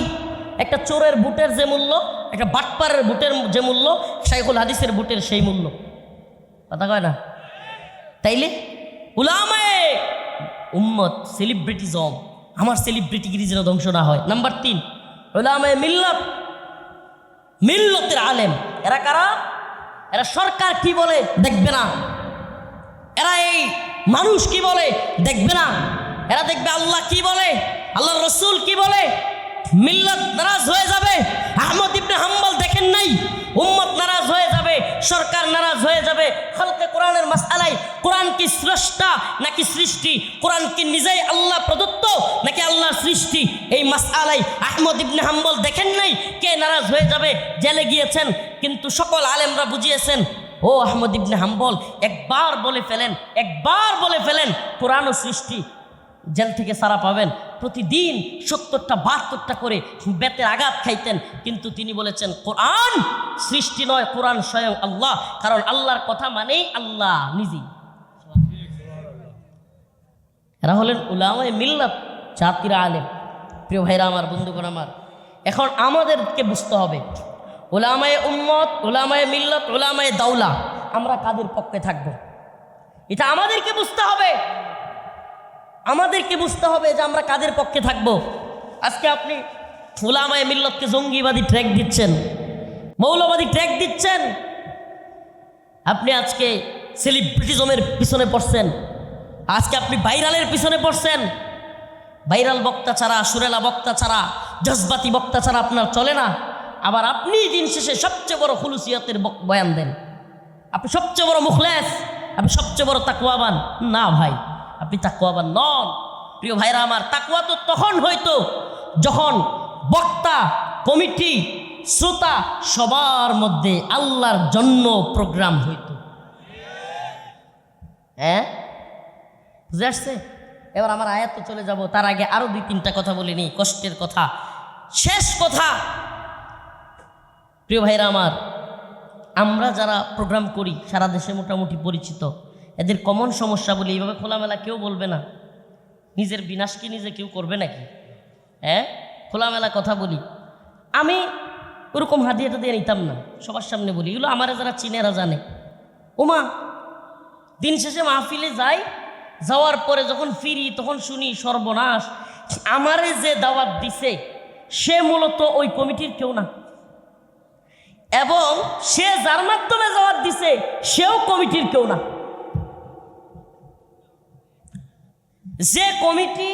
একটা চোরের বুটের যে মূল্য, একটা বাটপারের বুটের যে মূল্য, শাইখুল হাদিসের বুটের সেই মূল্য। কথা কয় না? তাইলে উলামায়ে উম্মত, সেলিব্রিটিজম, আমার সেলিব্রিটিগিরি যেন ধ্বংস না হয়। নাম্বার 3, উলামায়ে মিল্লাত, মিল্লতের আলেম। এরা কারা? এরা সরকার কি বলে দেখবে না, এরা এই মানুষ কি বলে দেখবে না, এরা দেখবে আল্লাহ কি বলে, আল্লাহর রসুল কি বলে। মিল্লাত নারাজ হয়ে যাবে। আহমদ ইবনে হাম্বল দেখেন নাই? উম্মত নারাজ হয়ে যাবে, সরকার নারাজ হয়ে যাবে। খালকে কোরআনের মাসআলায় কোরআন কি স্রষ্টা নাকি সৃষ্টি, কোরআন কি নিজেই আল্লাহ প্রদত্ত নাকি আল্লাহর সৃষ্টি, এই মাসআলায় আহমদ ইবনে হাম্বল দেখেন নাই? কে নারাজ হয়ে যাবে? জেলে গিয়েছেন, কিন্তু সকল আলেমরা বুঝিয়েছেন ও আহমদ ইবনে হাম্বল একবার বলে ফেলেন, একবার বলে ফেলেন কোরআন ও সৃষ্টি, জেল থেকে সারা পাবেন। প্রতিদিন 70টা 72টা করে বেতের আঘাত খাইতেন, কিন্তু তিনি বলেছেন কোরআন সৃষ্টি নয়, কোরআন স্বয়ং আল্লাহ। কারণ আল্লাহর কথা মানেই আল্লাহ নিজেই। এরা হলেন উলামায়ে মিল্লাত, জাতির আলেম। প্রিয় ভাইরা আমার, বন্ধুগণ আমার, এখন আমাদেরকে বুঝতে হবে উলামায়ে উম্মত, উলামায়ে মিল্লাত, উলামায়ে দাওলা, আমরা কাদের পক্ষে থাকব এটা আমাদেরকে বুঝতে হবে। আমাদেরকে বুঝতে হবে যে আমরা কাদের পক্ষে থাকব। আজকে আপনি উলামায়ে মিল্লাতকে জঙ্গিবাদী ট্র্যাক দিচ্ছেন, মৌলবাদী ট্র্যাক দিচ্ছেন, আপনি আজকে সেলিব্রিটিজমের পিছনে পড়ছেন, আজকে আপনি ভাইরালের পিছনে পড়ছেন। ভাইরাল বক্তা ছাড়া, সুরেলা বক্তা ছাড়া, জজবাতি বক্তা ছাড়া আপনার চলে না। আবার আপনি দিন শেষে সবচেয়ে বড় খুলুসিয়তের বয়ান দেন, আপনি সবচেয়ে বড় মুখলেস, আপনি সবচেয়ে বড় তাকওয়াবান। না ভাই, আপনি তাকওয়াবান নন। প্রিয় ভাইরা আমার, তাকওয়া তো তখন হইতো যখন বক্তা, কমিটি, শ্রোতা সবার মধ্যে আল্লাহর জন্য প্রোগ্রাম হইতো। হ্যাঁ, বুঝে আসছে? এবার আমার আয়াতে চলে যাব, তার আগে আরো 2-3টা কথা বলিনি, কষ্টের কথা, শেষ কথা। প্রিয় ভাইরা আমার, আমরা যারা প্রোগ্রাম করি সারা দেশে মোটামুটি পরিচিত, এদের কমন সমস্যা বলি, এইভাবে খোলামেলা কেউ বলবে না। নিজের বিনাশ কি নিজে কেউ করবে নাকি? হ্যাঁ, খোলামেলা কথা বলি। আমি ওরকম হাদিয়াটা দিয়ে নিতাম না, সবার সামনে বলি। এগুলো আমারে যারা চিনেরা জানে। ওমা দিন শেষে মাহফিলে যাই, যাওয়ার পরে যখন ফিরি তখন শুনি সর্বনাশ, আমারে যে দাওয়াত দিছে সে মূলত ওই কমিটির কেউ না, এবং সে যার মাধ্যমে দাওয়াত দিছে সেও কমিটির কেউ না। যে কমিটি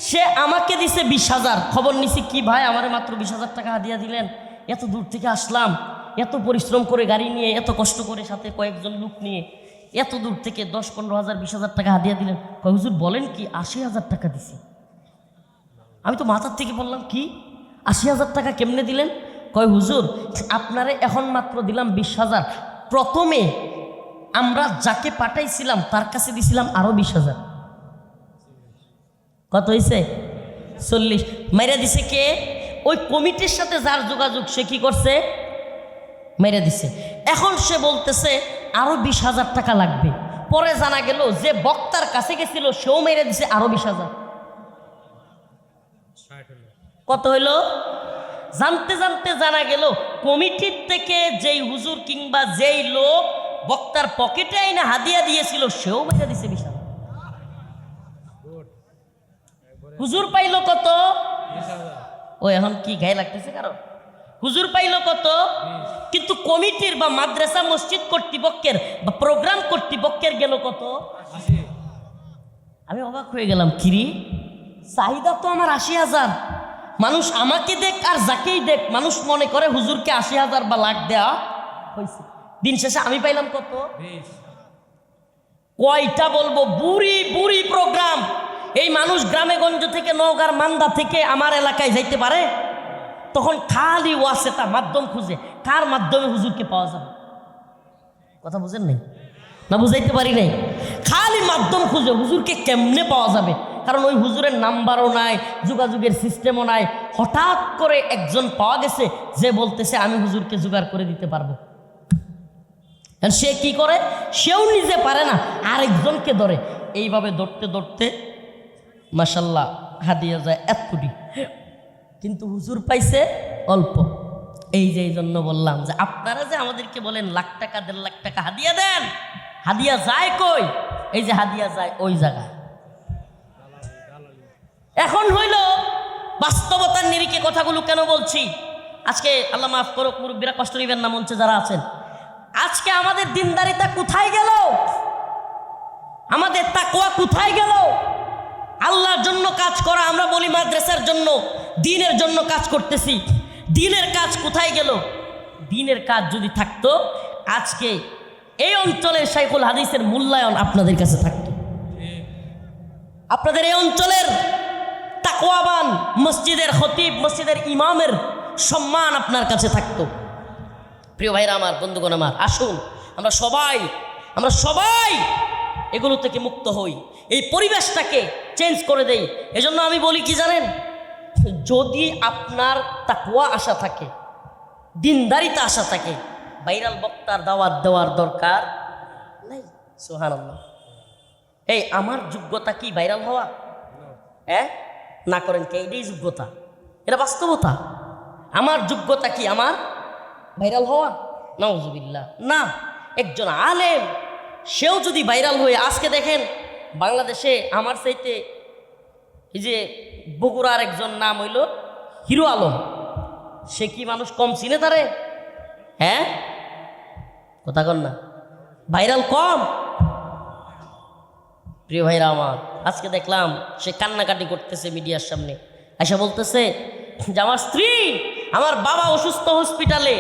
সে আমাকে দিছে 20,000, খবর নিছি কি ভাই আমারে মাত্র 20,000 টাকা হাদিয়া দিলেন, এত দূর থেকে আসলাম, এত পরিশ্রম করে গাড়ি নিয়ে, এত কষ্ট করে সাথে কয়েকজন লোক নিয়ে এত দূর থেকে 10-15,000 20,000 টাকা হাদিয়া দিলেন। কয় হুজুর বলেন কি, 80,000 টাকা দিছি। আমি তো মাথার থেকে বললাম কি 80,000 টাকা কেমনে দিলেন? কয় হুজুর আপনারে এখন মাত্র দিলাম 20,000, প্রথমে আমরা যাকে পাঠাইছিলাম তার কাছে দিছিলাম আরো 20,000। কত হয়েছে? 40। মাইরা দিছে কে? ওই কমিটির সাথে যার যোগাযোগ সে কি করছে? মাইরা দিছে। এখন সে বলতেছে আরো 20,000 টাকা লাগবে। পরে জানা গেল যে বক্তার কাছে গেছিল সেও মাইরা দিছে আরো 20,000। কত হইল? জানতে জানতে জানা গেল কমিটির থেকে যেই হুজুর কিংবা যেই লোক বক্তার পকেটে আইনা হাদিয়া দিয়েছিল সেও মাইরা দিছে 20,000। হুজুর পাইল কত? ও এখন কি গায়ে লাগতেছে কারো? হুজুর পাইল কত? কিন্তু কমিটির বা মাদ্রাসা মসজিদ কর্তৃপক্ষের বা প্রোগ্রাম কর্তৃপক্ষের গেল কত? আমি অবাক হয়ে গেলাম, কিরি চাহিদা তো আমার 80,000, মানুষ আমাকে দেখ আর যাকেই দেখ মানুষ মনে করে হুজুরকে 80,000 বা লাখ দেওয়া হয়েছে। দিন শেষে আমি পাইলাম কত? কয়টা বলবো, বুড়ি বুড়ি প্রোগ্রাম। এই মানুষ গ্রামে গঞ্জ থেকে, নওগাঁর মান্দা থেকে আমার এলাকায় যাইতে পারে, তখন খালি ওয়াসেতা মাধ্যম খুঁজে কার মাধ্যমে হুজুরকে পাওয়া যাবে। কথা বুঝেন নাই না? বুঝাইতে পারি নাই? খালি মাধ্যম খুঁজে হুজুরকে কেমনে পাওয়া যাবে, কারণ ওই হুজুরের নাম্বারও নাই, যোগাযোগের সিস্টেমও নাই। হঠাৎ করে একজন পাওয়া গেছে যে বলতেছে আমি হুজুরকে জোগাড় করে দিতে পারবো। সে কি করে? সেও নিজে পারে না, আরেকজনকে ধরে। এইভাবে ধরতে ধরতে মাশাল্লাহ হাদিয়া যায় 1 কোটি, কিন্তু হুজুর পাইছে অল্প। এই যে এই জন্য বললাম যে আপনারা যে আমাদেরকে বলেন লাখ টাকা 1.5 লাখ টাকা হাদিয়া দেন, হাদিয়া যায় কই? এই যে হাদিয়া যায় ওই জায়গায়। এখন হইল বাস্তবতার নিরিখে কথাগুলো কেন বলছি। আজকে আল্লাহ মাফ করুক, মুরব্বীরা কষ্ট নেবেন না মঞ্চে যারা আছেন। আজকে আমাদের দিনদারিতা কোথায় গেল? আমাদের তাকওয়া কোথায় গেল? আল্লাহর জন্য কাজ করা, আমরা বলি মাদ্রাসার জন্য, দ্বীনের জন্য কাজ করতেছি, দ্বীনের কাজ কোথায় গেল? দ্বীনের কাজ যদি থাকতো আজকে এই অঞ্চলের শাইখুল হাদিসের মূল্যায়ন আপনাদের কাছে থাকতো, আপনাদের এই অঞ্চলের তাকওয়াবান মসজিদের খতিব, মসজিদের ইমামের সম্মান আপনার কাছে থাকতো। প্রিয় ভাইরা আমার, বন্ধুগণ আমার, আসুন আমরা সবাই এগুলো থেকে মুক্ত হই, এই পরিবেশটাকে চেঞ্জ করে দেই। এজন্য আমি বলি কি জানেন, যদি আপনার তাকওয়া আশা থাকে, দিনদারিতা আশা থাকে, ভাইরাল বক্তার দাওয়াত দেওয়ার দরকার নাই। সুবহানাল্লাহ। এই আমার যোগ্যতা কি ভাইরাল হওয়া? না করেন কে? এটাই যোগ্যতা, এটা বাস্তবতা। আমার যোগ্যতা কি আমার ভাইরাল হওয়া? নাউজুবিল্লাহ না। একজন আলেম সেও যদি ভাইরাল হয়ে, আজকে দেখেন বাংলাদেশে আমার চাইতে এই যে বগুড়ার একজন নাম হইল হিরো আলম, সে কি মানুষ কম চিনে তারে? কথা কন না, ভাইরাল কম। প্রিয় ভাইরা আমার, আজকে দেখলাম সে কান্নাকাটি করতেছে মিডিয়ার সামনে, এসে বলতেছে যে আমার স্ত্রী, আমার বাবা অসুস্থ হসপিটালে,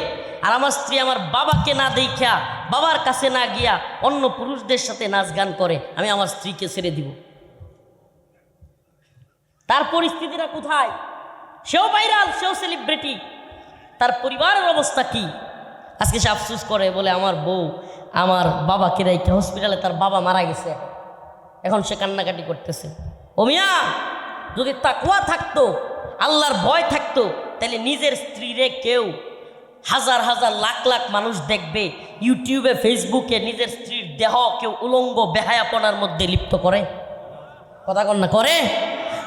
আর আমার স্ত্রী আমার বাবাকে না দেখিয়া, বাবার কাছে না গিয়া অন্য পুরুষদের সাথে নাচ গান করে, আমি আমার স্ত্রীকে ছেড়ে দিব। তার পরিস্থিতিটা কোথায়? সেও ভাইরাল, সেও সেলিব্রিটি, তার পরিবারের অবস্থা কি? আজকে সে আফসোস করে, বলে আমার বউ আমার বাবাকে রেখে হসপিটালে, তার বাবা মারা গেছে, এখন সে কান্নাকাটি করতেছে। ও মিয়া, যদি তাকওয়া থাকতো, আল্লাহর ভয় থাকতো, তাহলে নিজের স্ত্রীরে কেউ হাজার হাজার লাখ লাখ মানুষ দেখবে, ইউটিউবে ফেসবুকে নিজের স্ত্রীর দেহ কেউ উলঙ্গ বেহায়াপনার মধ্যে লিপ্ত করে? কথা কন না, করে?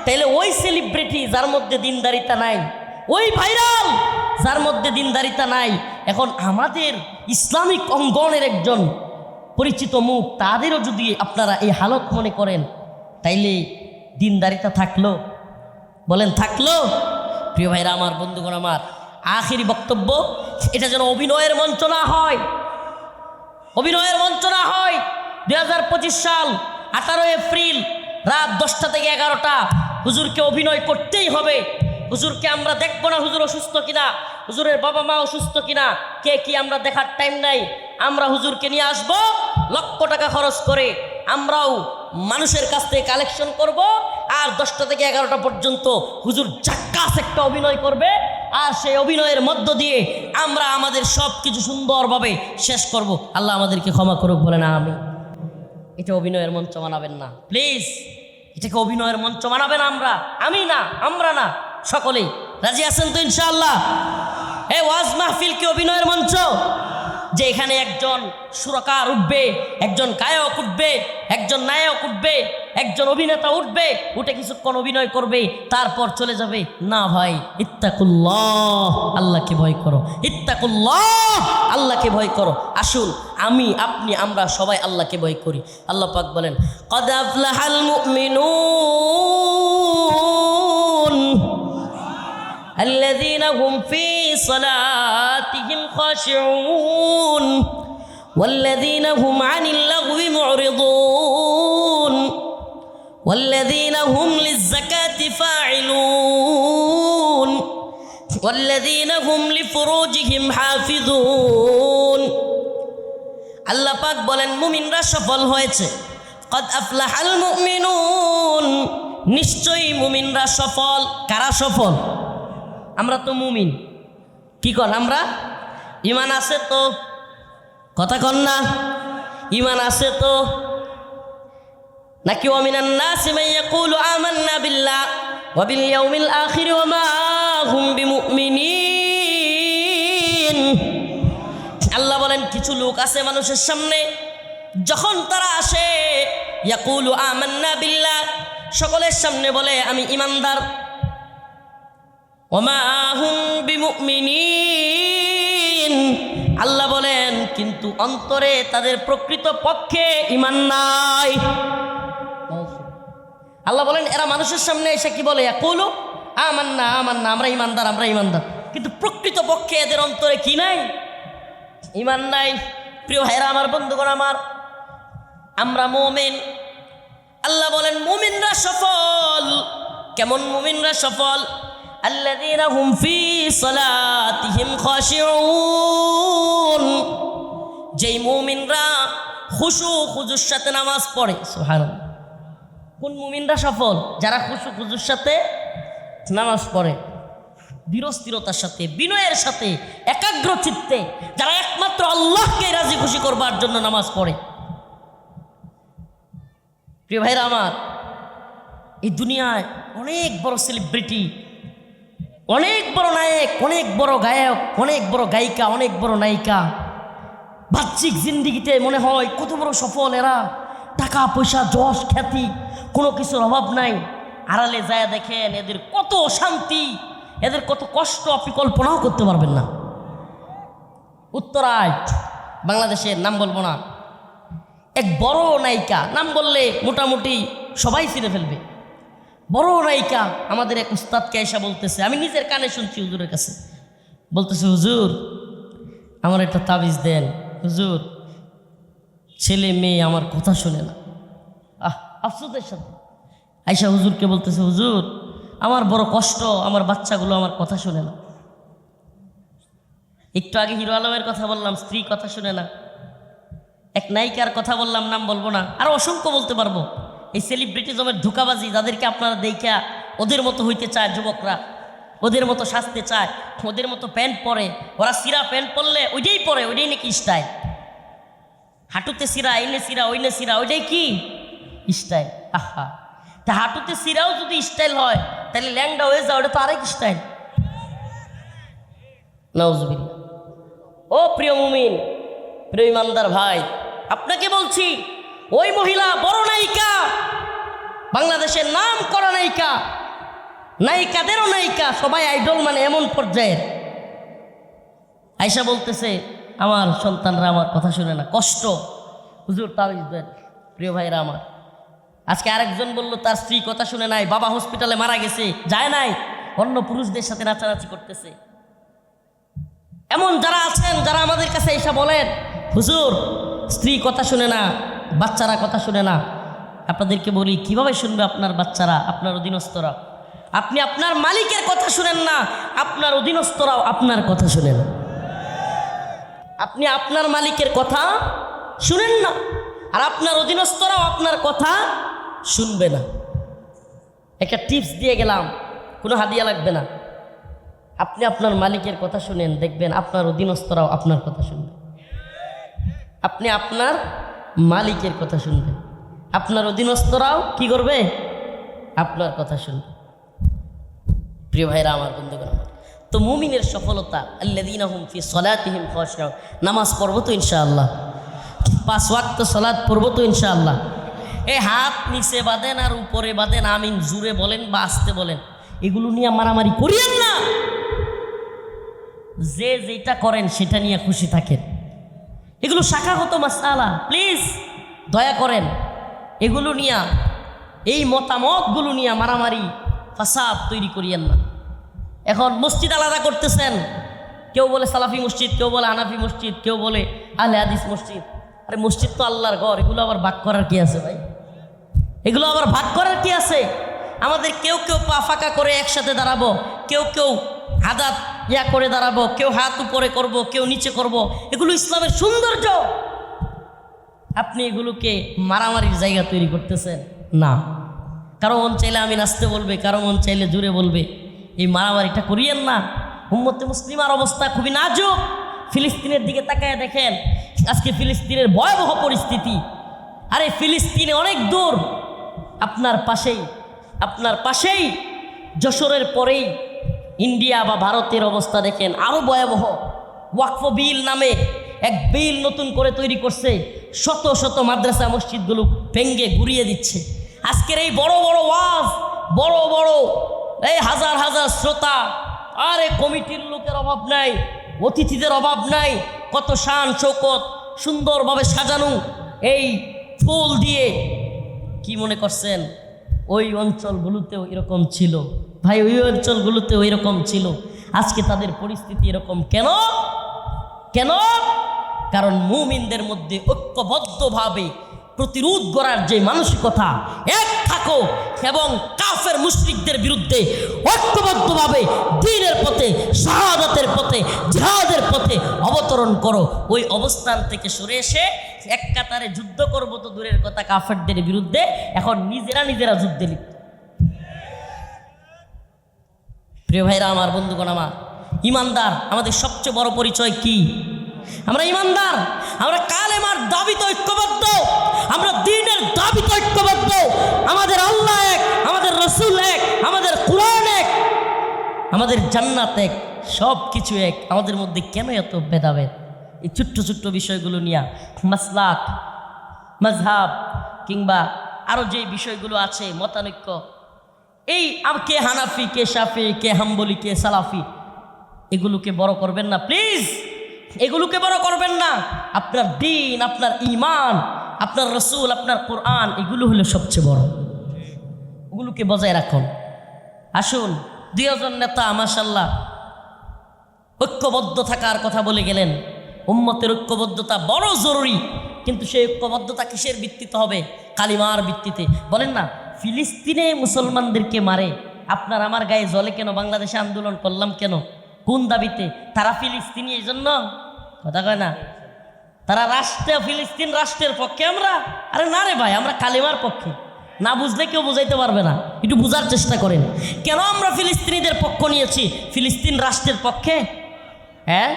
তাইলে ওই সেলিব্রিটি যার মধ্যে দিনদারিতা নাই, ওই ভাইরাল যার মধ্যে দিনদারিতা নাই। এখন আমাদের ইসলামিক অঙ্গনের একজন পরিচিত মুখ, তাদেরও যদি আপনারা এই হালত মনে করেন, তাইলে দিনদারিতা থাকলো? বলেন থাকলো? প্রিয় ভাইরা আমার, বন্ধুগণ আমার, আখিরি বক্তব্য, এটা যেন অভিনয়ের মঞ্চ না হয়, অভিনয়ের মঞ্চ না হয়। 2025 সাল 18 এপ্রিল রাত 10টা থেকে 11টা হুজুরকে অভিনয় করতেই হবে। হুজুরকে আমরা দেখবো না হুজুর অসুস্থ কিনা, হুজুরের বাবা মা অসুস্থ কিনা, কে কি আমরা দেখার টাইম নাই। আমরা হুজুরকে নিয়ে আসবো লক্ষ টাকা খরচ করে, আমরাও মানুষের কাছ থেকে কালেকশন করব, আর 10টা থেকে 11টা পর্যন্ত হুজুর জাক্কাস একটা অভিনয় করবে, আর সেই অভিনয়ের মধ্য দিয়ে আমরা আমাদের সব কিছু সুন্দরভাবে শেষ করব। আল্লাহ আমাদেরকে ক্ষমা করুক, বলে না আমি। এটা অভিনয়ের মঞ্চ বানাবেন না প্লিজ, এটাকে অভিনয়ের মঞ্চ বানাবেন আমরা, আমি না, আমরা না, সকলেই। রাজি আছেন তো ইনশাআল্লাহ? এই ওয়াজ মাহফিল কি অভিনয়ের মঞ্চ? যে এখানে একজন সুরকার উঠবে, একজন গায়ক উঠবে, একজন নায়ক উঠবে, একজন অভিনেতা উঠবে, উঠে কিছুক্ষণ অভিনয় করবে, তারপর চলে যাবে? না ভাই, ইত্তাকুল্লাহ, আল্লাহকে ভয় করো, ইত্তাকুল্লাহ, আল্লাহকে ভয় করো। আসুন আমি, আপনি, আমরা সবাই আল্লাহকে ভয় করি। আল্লাহ পাক বলেন, ক্বাদ আফলাহাল মুমিনুন الذين هم في صلاتهم خاشعون والذين هم عن اللغو معرضون والذين هم للزكاة فاعلون والذين هم لفروجهم حافظون। আল্লাহ পাক বলেন মুমিনরা সফল হয়েছে। قد أفلح المؤمنون, নিশ্চয়ই মুমিনরা সফল। কারা সফল? আমরা তো মুমিন, কি কন? আমরা ইমান আছে তো, কথা কন না, ইমান আছে তো নাকি? ওয়ামিনান নাসি মান ইয়াকুলু আমান্না বিল্লাহ ওয়া বিল ইয়াউমিল আখির ওয়া মা হুম বিমুমিনিন। আল্লাহ বলেন কিছু লোক আছে মানুষের সামনে, যখন তারা আসে ইয়াকুলু আমান্না বিল্লাহ, সকলের সামনে বলে আমি ইমানদার, ওমা হুম বিমুমিনিন, আল্লাহ বলেন কিন্তু অন্তরে তাদের প্রকৃত পক্ষে ঈমান নাই। আল্লাহ বলেন এরা মানুষের সামনে এসে কি বলে? ইয়াকুলু আমান্না আমান্না, আমরা ইমানদার, আমরা ইমানদার, কিন্তু প্রকৃত পক্ষে এদের অন্তরে কি নাই? ঈমান নাই। প্রিয় ভাইরা আমার, বন্ধুগণ আমার, আমরা মুমিন। আল্লাহ বলেন মুমিনরা সফল। কেমন মুমিনরা সফল? الذين هم في صلاتهم خاشعون, যেই মুমিনরা খুশু খুজুর সাথে নামাজ পড়ে। সুবহানাল্লাহ। কোন মুমিনরা সফল? যারা খুশু খুজুর সাথে নামাজ পড়ে, ধীরস্থিরতার সাথে, বিনয়ের সাথে, একাগ্র চিত্তে, যারা একমাত্র আল্লাহকে রাজি খুশি করবার জন্য নামাজ পড়ে। প্রিয় ভাইরা আমার, এই দুনিয়ায় অনেক বড় সেলিব্রিটি, অনেক বড় নায়ক, অনেক বড় গায়ক, অনেক বড় গায়িকা, অনেক বড় নায়িকা, বাহ্যিক জিন্দিগিতে মনে হয় কত বড় সফল এরা, টাকা পয়সা যশ খ্যাতি কোনো কিছুর অভাব নাই। আড়ালে যায় দেখেন এদের কত শান্তি, এদের কত কষ্ট আপনি কল্পনাও করতে পারবেন না। উত্তরায় বাংলাদেশের, নাম বলবো না, এক বড় নায়িকা, নাম বললে মোটামুটি সবাই চিনে ফেলবে, বড় নায়িকা, আমাদের এক উস্তাদকে এসে বলতেছে, আমি নিজের কানে শুনছি হুজুরের কাছে, বলতেছে হুজুর আমার একটা তাবিজ দেন, হুজুর ছেলে মেয়ে আমার কথা শোনে না। আফসোসের সাথে আয়সা হুজুরকে বলতেছে, হুজুর আমার বড় কষ্ট, আমার বাচ্চাগুলো আমার কথা শোনে না। একটু আগে হিরো আলমের কথা বললাম, স্ত্রী কথা শোনে না। এক নায়িকার কথা বললাম, নাম বলবো না, আরও অসংখ্য বলতে পারবো। এই সেলিব্রিটিজমের ধোঁকাবাজি, যাদেরকে আপনারা দেখা ওদের মতো হইতে চায় যুবকরা, ওদের মতো সাজতে চায়, ওদের মতো প্যান্ট পরে, ওরা সিরা প্যান্ট পরলে ওইটাই পরে, ওইটাই নাকি স্টাইল। হাঁটুতে সিরা, এনে সিরা, ওইনে সিরা, ওইটাই কি স্টাইল? আহা, তা হাঁটুতে সিরাও যদি স্টাইল হয়, তাহলে ল্যাংডা হয়ে যাও, ওটা তো আরেক স্টাইল। নাউজুবিল্লাহ। ও প্রিয় মুমিন, প্রিয় ইমানদার ভাই, আপনাকে বলছি, ওই মহিলা বড় নায়িকা, বাংলাদেশের নাম করা নায়িকা, নায়িকাদেরও নায়িকা, সবাই আইডল মানে এমন পর্যায়ের, আয়েশা বলতেছে আমার সন্তানরা আমার কথা শুনে না, কষ্ট। হুজুর তাবিজ দেন। প্রিয় ভাইরা আমার, আজকে আরেকজন বলল তার স্ত্রী কথা শুনে নাই, বাবা হসপিটালে মারা গেছে, যায় নাই, অন্য পুরুষদের সাথে নাচানাচি করতেছে। এমন যারা আছেন যারা আমাদের কাছে এসে বলেন হুজুর স্ত্রী কথা শুনে না, বাচ্চারা কথা শুনে না। আপনাদেরকে বলি কিভাবে শুনবে আপনার বাচ্চারা, আপনার অধীনস্থরা? আপনি আপনার মালিকের কথা শুনেন না, আপনার অধীনস্থরাও আপনার কথা শুনেন। আপনি আপনার মালিকের কথা শুনেন না, আর আপনার অধীনস্থরাও আপনার কথা শুনবে না। একটা টিপস দিয়ে গেলাম, কোনো হাদিয়া লাগবে না। আপনি আপনার মালিকের কথা শুনেন, দেখবেন আপনার অধীনস্থরাও আপনার কথা শুনবে। আপনি আপনার মালিকের কথা শুনবেন, আপনার অধীনস্থরাও কি করবে? আপনার কথা শুনবে। প্রিয় ভাইরা আমার, বন্ধুগণ আমার, তো মুমিনের সফলতা আল্লাযীনা হুম ফি সলাতিহিম খাশিউন। নামাজ পড়বো তো ইনশাআল্লাহ, 5 ওয়াক্ত সালাত পড়বো তো ইনশাআল্লাহ। এই হাত নিচে বাঁধেন আর উপরে বাঁধেন, আমিন জুড়ে বলেন বা আস্তে বলেন, এগুলো নিয়ে মারামারি করিয়েন না। যে যেটা করেন সেটা নিয়ে খুশি থাকেন। এগুলো শাখাগত মাসআলা, প্লিজ দয়া করেন এগুলো নিয়ে, এই মতামতগুলো নিয়ে মারামারি ফাসাদ তৈরি করিয়েন না। এখন মসজিদ আলাদা করতেছেন, কেউ বলে সালাফি মসজিদ, কেউ বলে হানাফি মসজিদ, কেউ বলে আহলে হাদিস মসজিদ। আরে মসজিদ তো আল্লাহর ঘর, এগুলো আবার ভাগ করার কি আছে ভাই? এগুলো আবার ভাগ করার কি আছে? আমাদের কেউ কেউ পা ফাঁকা করে একসাথে দাঁড়াবো, কেউ কেউ হাত ইয়া করে দাঁড়াবো, কেউ হাত উপরে করব, কেউ নিচে করব। এগুলো ইসলামের সৌন্দর্য। আপনি এগুলোকে মারামারির জায়গা তৈরি করতেছেন না। কারো মন চাইলে আমি নাচতে বলবে, কারো মন চাইলে জুড়ে বলবে। এই মারামারিটা করিয়েন না। উম্মতে মুসলিমার অবস্থা খুবই নাজুক। ফিলিস্তিনের দিকে তাকায় দেখেন, আজকে ফিলিস্তিনের ভয়াবহ পরিস্থিতি। আরে ফিলিস্তিনে অনেক দূর, আপনার পাশেই যশোরের পরেই ইন্ডিয়া বা ভারতের অবস্থা দেখেন আরও ভয়াবহ। ওয়াকফ বিল নামে এক বিল নতুন করে তৈরি করছে, শত শত মাদ্রাসা মসজিদগুলো ভেঙ্গে গুড়িয়ে দিচ্ছে। আজকের এই বড় বড় ওয়াজ, বড় বড় এই হাজার হাজার শ্রোতা, আরে কমিটির লোকের অভাব নাই, অতিথিদের অভাব নাই, কত শান শৌকত সুন্দরভাবে সাজানো এই ফুল দিয়ে। কি মনে করছেন ওই অঞ্চলগুলোতেও এরকম ছিল? ভাই ওই অঞ্চলগুলোতেও এরকম ছিল। আজকে তাদের পরিস্থিতি এরকম কেন? কারণ মুমিনদের মধ্যে ঐক্যবদ্ধভাবে প্রতিরোধ করার যে মানসিকতা, এক থাকো এবং কাফের মুশরিকদের বিরুদ্ধে ঐক্যবদ্ধভাবে দ্বীনের পথে, শাহাদাতের পথে, জিহাদের পথে অবতরণ করো। ওই অবস্থান থেকে সরে এসে এক কাতারে যুদ্ধ করবো তো দূরের কথা, কাফেরদের বিরুদ্ধে এখন নিজেরা যুদ্ধে লিপ্ত। প্রিয় ভাইরা আমার, বন্ধুগণ আমার, ইমানদার আমাদের সবচেয়ে বড় পরিচয় কি? আমরা ইমানদার, আমরা কালেমার দাবিতে ঐক্যবদ্ধ, আমরা দ্বীনের দাবিতে ঐক্যবদ্ধ। আমাদের আল্লাহ এক, আমাদের রাসূল এক, আমাদের কুরআন এক, আমাদের জান্নাত এক, সব কিছু এক। আমাদের মধ্যে কেন এত ভেদাভেদ? এই ছোট্ট ছোট্ট বিষয়গুলো নিয়ে মাসলাক, মাযহাব কিংবা আরও যে বিষয়গুলো আছে মতানৈক্য, এই কে হানাফি, কে শাফি, কে হাম্বলি, কে সালাফি, এগুলোকে বড় করবেন না প্লিজ, এগুলোকে বড় করবেন না। আপনার দ্বীন, আপনার ঈমান, আপনার রাসূল, আপনার কোরআন, এগুলো হলো সবচেয়ে বড়। ওগুলোকে বজায় রাখুন। আসুন, 2 জন নেতা মাশাআল্লাহ ঐক্যবদ্ধ থাকার কথা বলে গেলেন। উম্মতের ঐক্যবদ্ধতা বড় জরুরি, কিন্তু সেই ঐক্যবদ্ধতা কিসের ভিত্তিতে হবে? কালিমার ভিত্তিতে। বলেন না, ফিলিস্তিনে মুসলমানদেরকে মারে, আপনার আমার গায়ে জ্বলে কেন? বাংলাদেশে আন্দোলন করলাম কেন? কোন দাবিতে? তারা ফিলিস্তিনি, এই জন্য কথা কয় না? তারা ফিলিস্তিন রাষ্ট্রের পক্ষে, আমরা আরে না রে ভাই, আমরা কালিমার পক্ষে। না বুঝলে কেউ বুঝাইতে পারবে না, একটু বোঝার চেষ্টা করেন। কেন আমরা ফিলিস্তিনিদের পক্ষ নিয়েছি? ফিলিস্তিন রাষ্ট্রের পক্ষে। হ্যাঁ,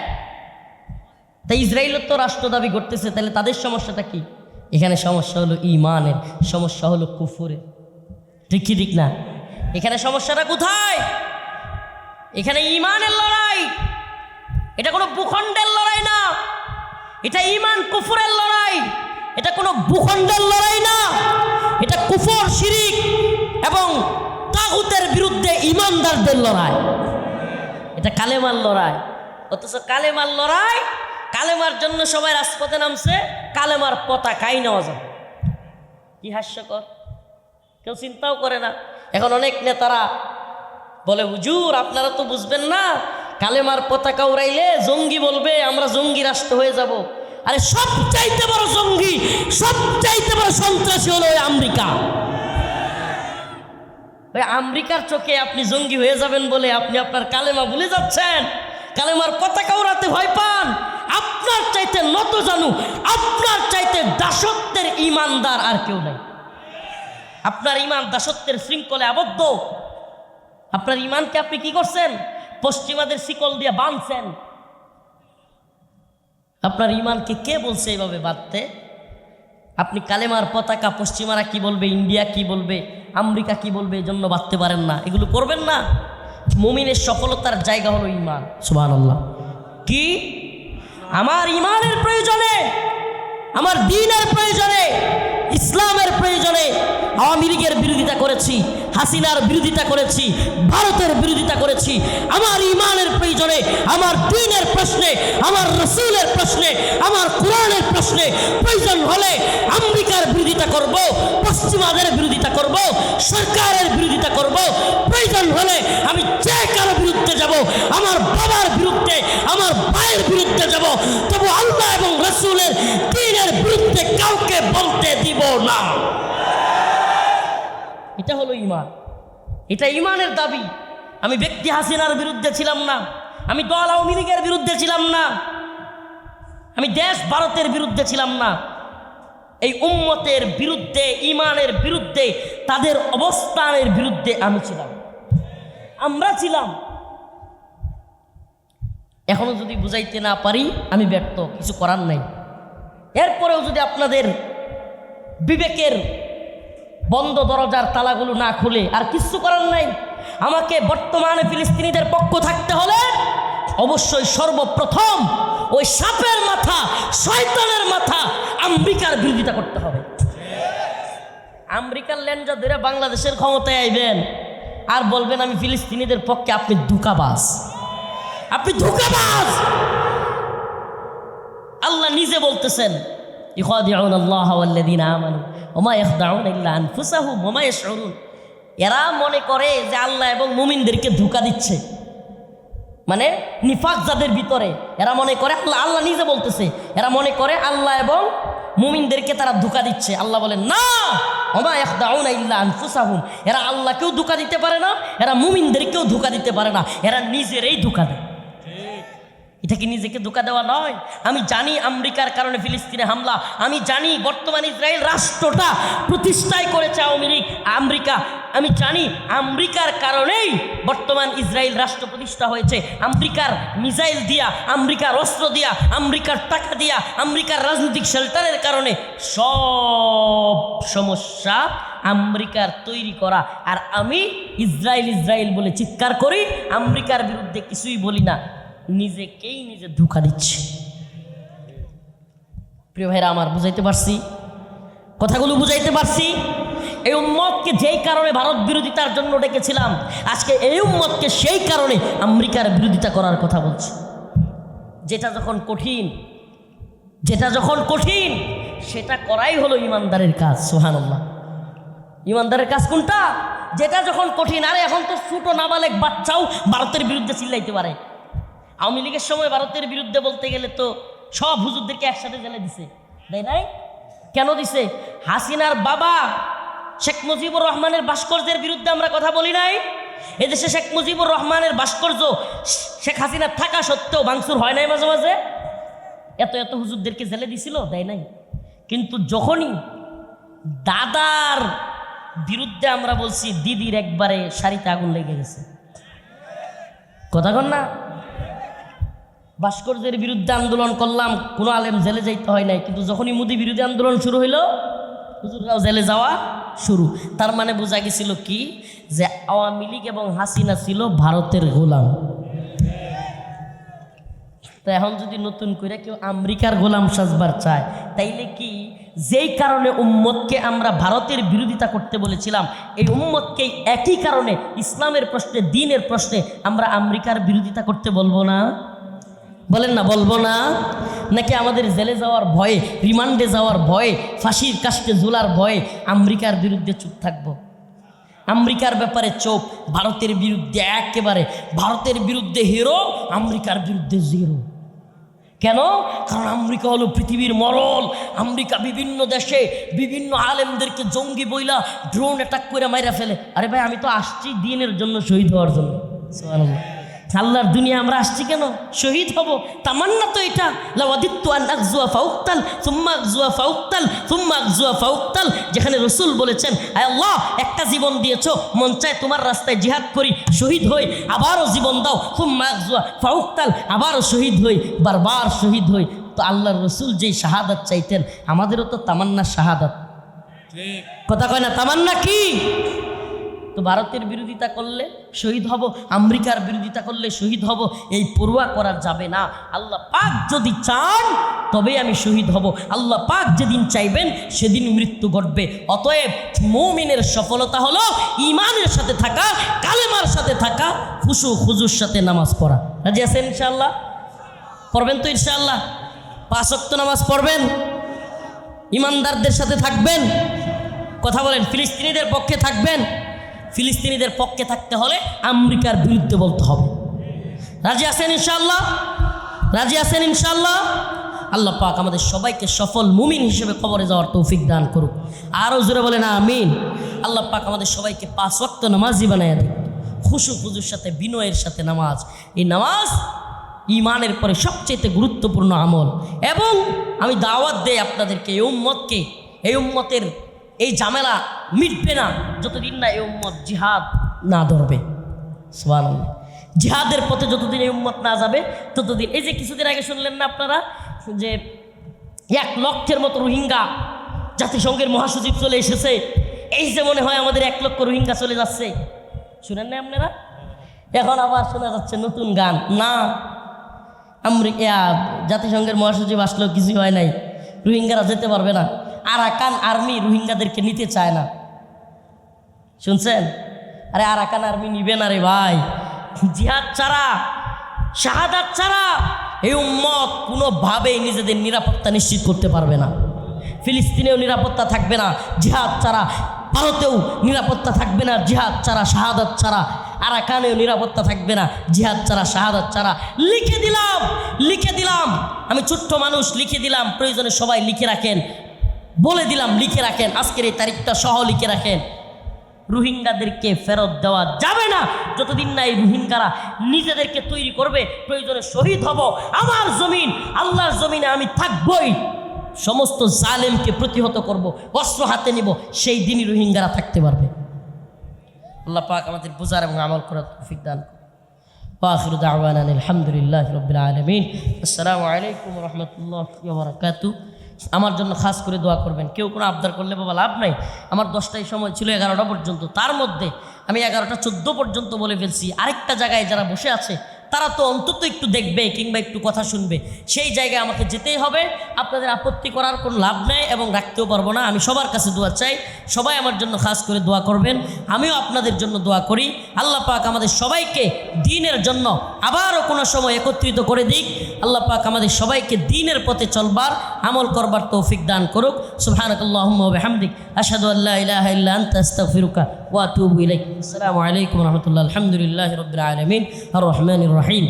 তাই ইসরায়েলের তো রাষ্ট্র দাবি করতেছে, তাহলে তাদের সমস্যাটা কি? এখানে সমস্যা হলো ঈমানের, সমস্যা হলো কুফরের। ঠিক না? এখানে সমস্যাটা কোথায়? এখানে ঈমানের লড়াই। এটা কোনো ভূখণ্ডের লড়াই না, এটা ঈমান কুফরের লড়াই। এটা কোনো ভূখণ্ডের লড়াই না, এটা কুফর, শিরিক এবং তাগুতের বিরুদ্ধে ঈমানদারদের লড়াই। এটা কালেমার লড়াই। অথচ কালেমার লড়াই, কালেমার জন্য সবাই রাজপথে নামছে, কালেমার পতাকাই নেওয়া যাবে। কি হাস্যকর, কেউ চিন্তাও করে না। এখন অনেক নেতারা বলে, হুজুর আপনারা তো বুঝবেন না, কালেমার পতাকা উড়াইলে জঙ্গি বলবে আমরা জঙ্গি রাষ্ট্র হয়ে যাব। আরে সবচাইতে বড় জঙ্গি, সবচাইতে বড় সন্ত্রাসী হলো ওই আমেরিকা। ওই আমেরিকার চোখে আপনি জঙ্গি হয়ে যাবেন বলে আপনি আপনার কালেমা ভুলে যাচ্ছেন, কালেমার পতাকা উড়াতে ভয় পান। আপনার চাইতে নত জানু, আপনার চাইতে দাসত্বের ইমানদার আর কেউ নাই। আপনার ইমান দাসত্বের শৃঙ্খলে আবদ্ধ। আপনার ইমানকে আপনি কি করছেন? পশ্চিমাদের শিকল দিয়ে বাঁধছেন। আপনার ইমানকে কে বলছে এইভাবে বাঁধতে? আপনি কালেমার পতাকা পশ্চিমারা কি বলবে, ইন্ডিয়া কি বলবে, আমেরিকা কি বলবে, এই জন্য বাঁধতে পারেন না, এগুলো করবেন না। মুমিনের সফলতার জায়গা হলো ইমান। সুবহানাল্লাহ। কি আমার ইমানের প্রয়োজনে, আমার দ্বীনের প্রয়োজনে, ইসলামের প্রয়োজনে আওয়ামী লীগের বিরোধিতা করেছি, হাসিনার বিরোধিতা করেছি, ভারতের বিরোধিতা করেছি। আমার ইমানের প্রয়োজনে, আমার দ্বীনের প্রশ্নে, আমার রাসূলের প্রশ্নে, আমার কোরআনের প্রশ্নে প্রয়োজন হলে আমেরিকার বিরোধিতা করব, পশ্চিমাদের বিরোধিতা করব, সরকারের বিরোধিতা করব। প্রয়োজন হলে আমি যে কারো বিরুদ্ধে যাব, আমার বাবার বিরুদ্ধে, আমার ভাইয়ের বিরুদ্ধে যাব, তবু আল্লাহ এবং রাসূলের দ্বীনের বিরুদ্ধে কাউকে বলতে দিব না। এটা হলো ইমান, এটা ইমানের দাবি। আমি ব্যক্তি হাসিনার বিরুদ্ধে ছিলাম না, আমি দল আওয়ামী লীগের বিরুদ্ধে ছিলাম না, আমি দেশ ভারতের বিরুদ্ধে ছিলাম না। এই উম্মতের বিরুদ্ধে, ইমানের বিরুদ্ধে, তাদের অবস্থানের বিরুদ্ধে আমি ছিলাম, আমরা ছিলাম। এখনো যদি বুঝাইতে না পারি আমি ব্যর্থ, কিছু করার নাই। এরপরেও যদি আপনাদের বিবেকের বন্ধ দরজার তালাগুলো না খুলে, আর কিছু করার নাই। আমাকে বর্তমানে ফিলিস্তিনিদের পক্ষ থাকতে হলে অবশ্যই সর্বপ্রথম ওই সাপের মাথা, শয়তানের মাথা আমেরিকার বিরোধিতা করতে হবে। আমেরিকার ল্যান্ডা ধরে বাংলাদেশের ক্ষমতায় আইবেন আর বলবেন আমি ফিলিস্তিনিদের পক্ষে, আপনি ধোঁকাবাজ, আপনি ধোঁকাবাজ। আল্লাহ নিজে বলতেছেন, ইখাদিউনা আল্লাহ ওয়াল্লাযীনা আমানু ওয়া মা ইয়াখদাউনা ইল্লা আনফুসাহুম ওয়া মা ইয়াশউরুন। এরা মনে করে যে আল্লাহ এবং মুমিনদেরকে ধোঁকা দিচ্ছে, মানে নিফাক যাদের ভিতরে, এরা মনে করে, আল্লাহ নিজে বলতেছে, এরা মনে করে আল্লাহ এবং মুমিনদেরকে তারা ধোঁকা দিচ্ছে। আল্লাহ বলেন না, ওয়া মা ইয়াখদাউনা ইল্লা আনফুসাহুম। এরা আল্লাহকেও ধোঁকা দিতে পারে না, এরা মুমিনদেরকেও ধোঁকা দিতে পারে না, এরা নিজেরাই ধোঁকা দেয়। এটা কি নিজেকে ধোঁকা দেওয়া নয়? আমি জানি আমেরিকার কারণে ফিলিস্তিনে হামলা, আমি জানি বর্তমান ইসরায়েল রাষ্ট্রটা প্রতিষ্ঠাই করেছে আওয়ামী লীগ, আমেরিকা। আমি জানি আমেরিকার কারণেই বর্তমান ইসরায়েল রাষ্ট্র প্রতিষ্ঠা হয়েছে। আমেরিকার মিসাইল দিয়া, আমেরিকার অস্ত্র দিয়া, আমেরিকার টাকা দিয়া, আমেরিকার রাজনৈতিক শেল্টারের কারণে সব সমস্যা আমেরিকার তৈরি করা। আর আমি ইসরায়েল ইসরায়েল বলে চিৎকার করি, আমেরিকার বিরুদ্ধে কিছুই বলি না, নিজেকেই নিজে ধোঁকা দিচ্ছে। প্রিয় ভাইরা আমার, বুঝাইতে পারছি? কথাগুলো বুঝাইতে পারছি? এই উম্মতকে যেই কারণে ভারত বিরোধিতার জন্য ডেকেছিলাম, আজকে এই উম্মতকে সেই কারণে আমেরিকার বিরোধিতা করার কথা বলছি। যেটা যখন কঠিন, সেটা করাই হলো ইমানদারের কাজ। সুবহানাল্লাহ। ইমানদারের কাজ কোনটা? যেটা যখন কঠিন। আরে এখন তো ছোট নাবালেক বাচ্চাও ভারতের বিরুদ্ধে চিল্লাইতে পারে। আওয়ামী লীগের সময় ভারতের বিরুদ্ধে বলতে গেলে তো সব হুজুরদেরকে একসাথে জেলে দিছে, দেয় নাই? কেন দিছে? হাসিনার বাবা শেখ মুজিবুর রহমানের ভাস্কর্যের বিরুদ্ধে আমরা কথা বলি নাই? এদেশে শেখ মুজিবুর রহমানের ভাস্কর্য শেখ হাসিনার থাকা সত্ত্বেও ভাঙচুর হয় নাই মাঝে মাঝে? এত হুজুরদেরকে জেলে দিছিল, দেয় নাই? কিন্তু যখনই দাদার বিরুদ্ধে আমরা বলছি, দিদির একবারে শাড়িতে আগুন লেগে গেছে। কথা কন না? ভাস্কর্যের বিরুদ্ধে আন্দোলন করলাম, কোনো আলেম জেলে যাইতে হয় নাই, কিন্তু যখনই মোদি বিরোধী আন্দোলন শুরু হইল, হুজুররাও জেলে যাওয়া শুরু। তার মানে বোঝা গেছিল কি, যে আওয়ামী লীগ এবং হাসিনা ছিল ভারতের গোলাম। তো এখন যদি নতুন করে কেউ আমেরিকার গোলাম সাজবার চায়, তাইলে কি যেই কারণে উম্মতকে আমরা ভারতের বিরোধিতা করতে বলেছিলাম, এই উম্মতকে একই কারণে ইসলামের প্রশ্নে, দ্বীনের প্রশ্নে আমরা আমেরিকার বিরোধিতা করতে বলবো না? বলেন না বলবো না? নাকি আমাদের জেলে যাওয়ার ভয়ে, রিমান্ডে যাওয়ার ভয়ে, ফাঁসির কাস্টে ঝোলার ভয়ে আমেরিকার বিরুদ্ধে চুপ থাকবো? আমেরিকার ব্যাপারে চোপ, ভারতের বিরুদ্ধে একেবারে, ভারতের বিরুদ্ধে হিরো, আমেরিকার বিরুদ্ধে জিরো। কেন? কারণ আমেরিকা হলো পৃথিবীর মরল। আমেরিকা বিভিন্ন দেশে বিভিন্ন আলেমদেরকে জঙ্গি বইলা ড্রোন অ্যাটাক করে মাইরা ফেলে। আরে ভাই, আমি তো আসছি দিনের জন্য, শহীদ হওয়ার জন্য। সুবহানাল্লাহ। আল্লাহর দুনিয়া আমরা আসছি কেন? শহীদ হব। তামান্না তো এটা, লাওয়াদিত্তু আন আকজুয়া ফাউক্তাল সুম্মা আকজুয়া ফাউক্তাল সুম্মা আকজুয়া ফাউক্তাল। যেখানে রসুল বলেছেন, আয় আল্লাহ, একটা জীবন দিয়েছো, মন চায় তোমার রাস্তায় জিহাদ করি, শহীদ হই, আবারও জীবন দাও, সুম্মা আকজুয়া ফাউক্তাল, আবারও শহীদ হই, বারবার শহীদ হই। তো আল্লাহর রসুল যেই শাহাদাত চাইতেন, আমাদেরও তো তামান্না শাহাদাত। কথা কয় না? তামান্না কি? তো ভারতের বিরোধিতা করলে শহীদ হব, আমেরিকার বিরোধিতা করলে শহীদ হব, এই পড়ুয়া করা যাবে না। আল্লাহ পাক যদি চান তবেই আমি শহীদ হব। আল্লাহ পাক যেদিন চাইবেন সেদিন মৃত্যু ঘটবে। অতএব মুমিনের সফলতা হলো ঈমানের সাথে থাকা, কালেমার সাথে থাকা, খুশু খুজুর সাথে নামাজ পড়া। রাজি আছেন ইনশাআল্লাহ? পড়বেন তো ইনশাআল্লাহ? 5 ওয়াক্ত নামাজ পড়বেন, ঈমানদারদের সাথে থাকবেন। কথা বলেন, ফিলিস্তিনিদের পক্ষে থাকবেন। ফিলিস্তিনিদের পক্ষে থাকতে হলে আমেরিকার বিরুদ্ধে বলতে হবে। রাজি আছেন ইনশাআল্লাহ? রাজি আছেন ইনশাআল্লাহ? আল্লাহ পাক আমাদের সবাইকে সফল মুমিন হিসেবে কবরে যাওয়ার তৌফিক দান করুক। আরও জোরে বলেন আমিন। আল্লাহ পাক আমাদের সবাইকে 5 ওয়াক্ত নামাজি বানাইয়া দিন, খুশু খুজুর সাথে, বিনয়ের সাথে নামাজ। এই নামাজ ঈমানের পরে সবচেয়ে গুরুত্বপূর্ণ আমল। এবং আমি দাওয়াত দেই আপনাদেরকে, এই উম্মতকে, এই উম্মতের এই ঝামেলা মিটবে না যতদিন না এই উম্মত জিহাদ না ধরবে। সুবহানাল্লাহ। জিহাদের পথে যতদিন এই উম্মত না যাবে ততদিন। এই যে কিছুদিন আগে শুনলেন না আপনারা যে 1 লক্ষের মতো রোহিঙ্গা জাতিসংঘের মহাসচিব চলে এসেছে। এই যে মনে হয় আমাদের 1 লক্ষ রোহিঙ্গা চলে যাচ্ছে, শুনেন না আপনারা? এখন আবার শোনা যাচ্ছে নতুন গান, না আমেরিকা জাতিসংঘের মহাসচিব আসলেও কিছু হয় নাই, রোহিঙ্গারা যেতে পারবে না। আরাকান আর্মি রোহিঙ্গাদেরকে নিতে চায় না, শুনছেন? আরে আরাকান আর্মি নিবে না রে ভাই। জিহাদ ছাড়া, শাহাদাত ছাড়া এই উম্মত কোনোভাবেই নিজেদের নিরাপত্তা নিশ্চিত করতে পারবে না। ফিলিস্তিনেও নিরাপত্তা থাকবে না জিহাদ ছাড়া, ভারতেও নিরাপত্তা থাকবে না জিহাদ ছাড়া, শাহাদাত ছাড়া, আরাকানেও নিরাপত্তা থাকবে না জিহাদ ছাড়া, শাহাদাত ছাড়া। লিখে দিলাম, লিখে দিলাম, আমি ছোট্ট মানুষ, লিখে দিলাম। প্রয়োজনে সবাই লিখে রাখেন, বলে দিলাম লিখে রাখেন, আজকের এই তারিখটা সহ লিখে রাখেন। রোহিঙ্গাদেরকে ফেরত দেওয়া যাবে না যতদিন না এই রোহিঙ্গারা নিজেদেরকে তৈরি করবে, প্রয়োজনে শহীদ হব, আমার জমিন আল্লাহর জমিনে আমি থাকবই, সমস্ত জালেমকে প্রতিহত করব, অস্ত্র হাতে নিব, সেই দিনই রোহিঙ্গারা থাকতে পারবে। আল্লাহ পাক আমাদের বুঝার এবং আমল করার তৌফিক দান করুন। ওয়াখিরু দাওয়ানা আলহামদুলিল্লাহি রাব্বিল আলামিন। আসসালামু আলাইকুম ওয়া রাহমাতুল্লাহি ওয়া বারাকাতুহু। আমার জন্য খাস করে দোয়া করবেন। কেউ কোনো আবদার করলে বাবা লাভ নাই। আমার 10টায় সময় ছিল 11টা পর্যন্ত, তার মধ্যে আমি 11টা 14 পর্যন্ত বলে ফেলছি। আরেকটা জায়গায় যারা বসে আছে তারা তো অন্তত একটু দেখবে কিংবা একটু কথা শুনবে, সেই জায়গায় আমাকে যেতেই হবে। আপনাদের আপত্তি করার কোনো লাভ নেই এবং রাখতেও পারবো না। আমি সবার কাছে দোয়া চাই, সবাই আমার জন্য খাস করে দোয়া করবেন, আমিও আপনাদের জন্য দোয়া করি। আল্লাহ পাক আমাদের সবাইকে দ্বীনের জন্য আবারও কোনো সময় একত্রিত করে দিক। আল্লাহ পাক আমাদের সবাইকে দ্বীনের পথে চলবার, আমল করবার তৌফিক দান করুক। সুবহানাকাল্লাহুম্মা ওয়া বিহামদিক, আশহাদু আল্লা ইলাহা ইল্লা আনতা আস্তাগফিরুকা ওয়া আতুবু ইলাইক। আসসালামু আলাইকুম ওয়া রাহমাতুল্লাহি। আলহামদুলিল্লাহি রাব্বিল আলামিন আর রহমানির রহিম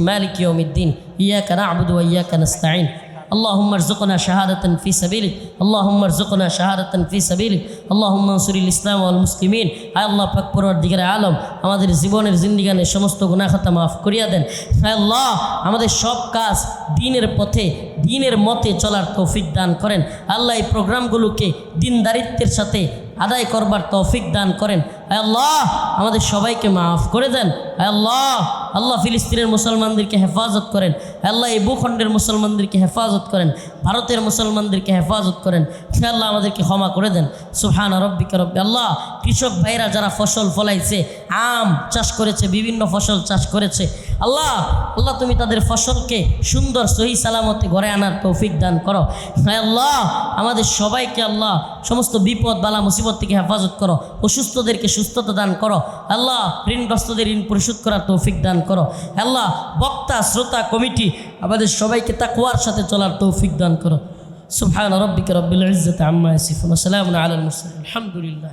মালিক ইয়াউমিদ্দিন ইয়্যাকা না'বুদু ওয়া ইয়্যাকা নাস্তাঈন। اللهم ارزقنا شهادة في سبيلك، اللهم ارزقنا شهادة في سبيلك، اللهم انصر الإسلام والمسلمين। আয় আল্লাহ পাক পরওয়ারদিগারে আলম, আমাদের জীবনের জিন্দিগানের সমস্ত গুনাহ খাতা মাফ করিয়া দেন। আয় আল্লাহ আমাদের সব কাজ দ্বীনের পথে, দ্বীনের মতে চলার তৌফিক দান করেন। আল্লাহ এই প্রোগ্রামগুলোকে দ্বীনদারিত্বের সাথে আদায় করবার তৌফিক দান করেন। আয় আল্লাহ আমাদের সবাইকে মাফ করে দেন। আয় আল্লাহ, আল্লাহ ফিলিস্তিনের মুসলমানদেরকে হেফাজত করেন। আল্লাহ এই ভূখণ্ডের মুসলমানদেরকে হেফাজত করেন, ভারতের মুসলমানদেরকে হেফাজত করেন। আল্লাহ আমাদেরকে ক্ষমা করে দেন। সুবহানা রাব্বিকা রাব্বিল আল্লাহ কৃষক ভাইরা যারা ফসল ফলাইছে, আম চাষ করেছে, বিভিন্ন ফসল চাষ করেছে, আল্লাহ আল্লাহ তুমি তাদের ফসলকে সুন্দর সহি সালামতে ঘরে আনার তৌফিক দান করো। হ্যাঁ আল্লাহ আমাদের সবাইকে আল্লাহ সমস্ত বিপদ বালা মুসিবত থেকে হেফাজত করো, অসুস্থদেরকে সুস্থতা দান করো। আল্লাহ ঋণগ্রস্তদের ঋণ পরিশোধ করার তৌফিক দান করো। আল্লাহ বক্তা শ্রোতা কমিটি আমাদের সবাইকে তাকওয়ার সাথে চলার তৌফিক দান করো। সুবহান রাব্বিকা রাব্বিল ইজ্জাতি আম্মা ইয়াসিফুন ওয়া সালামুন আলাল মুরসালিন আলহামদুলিল্লাহ।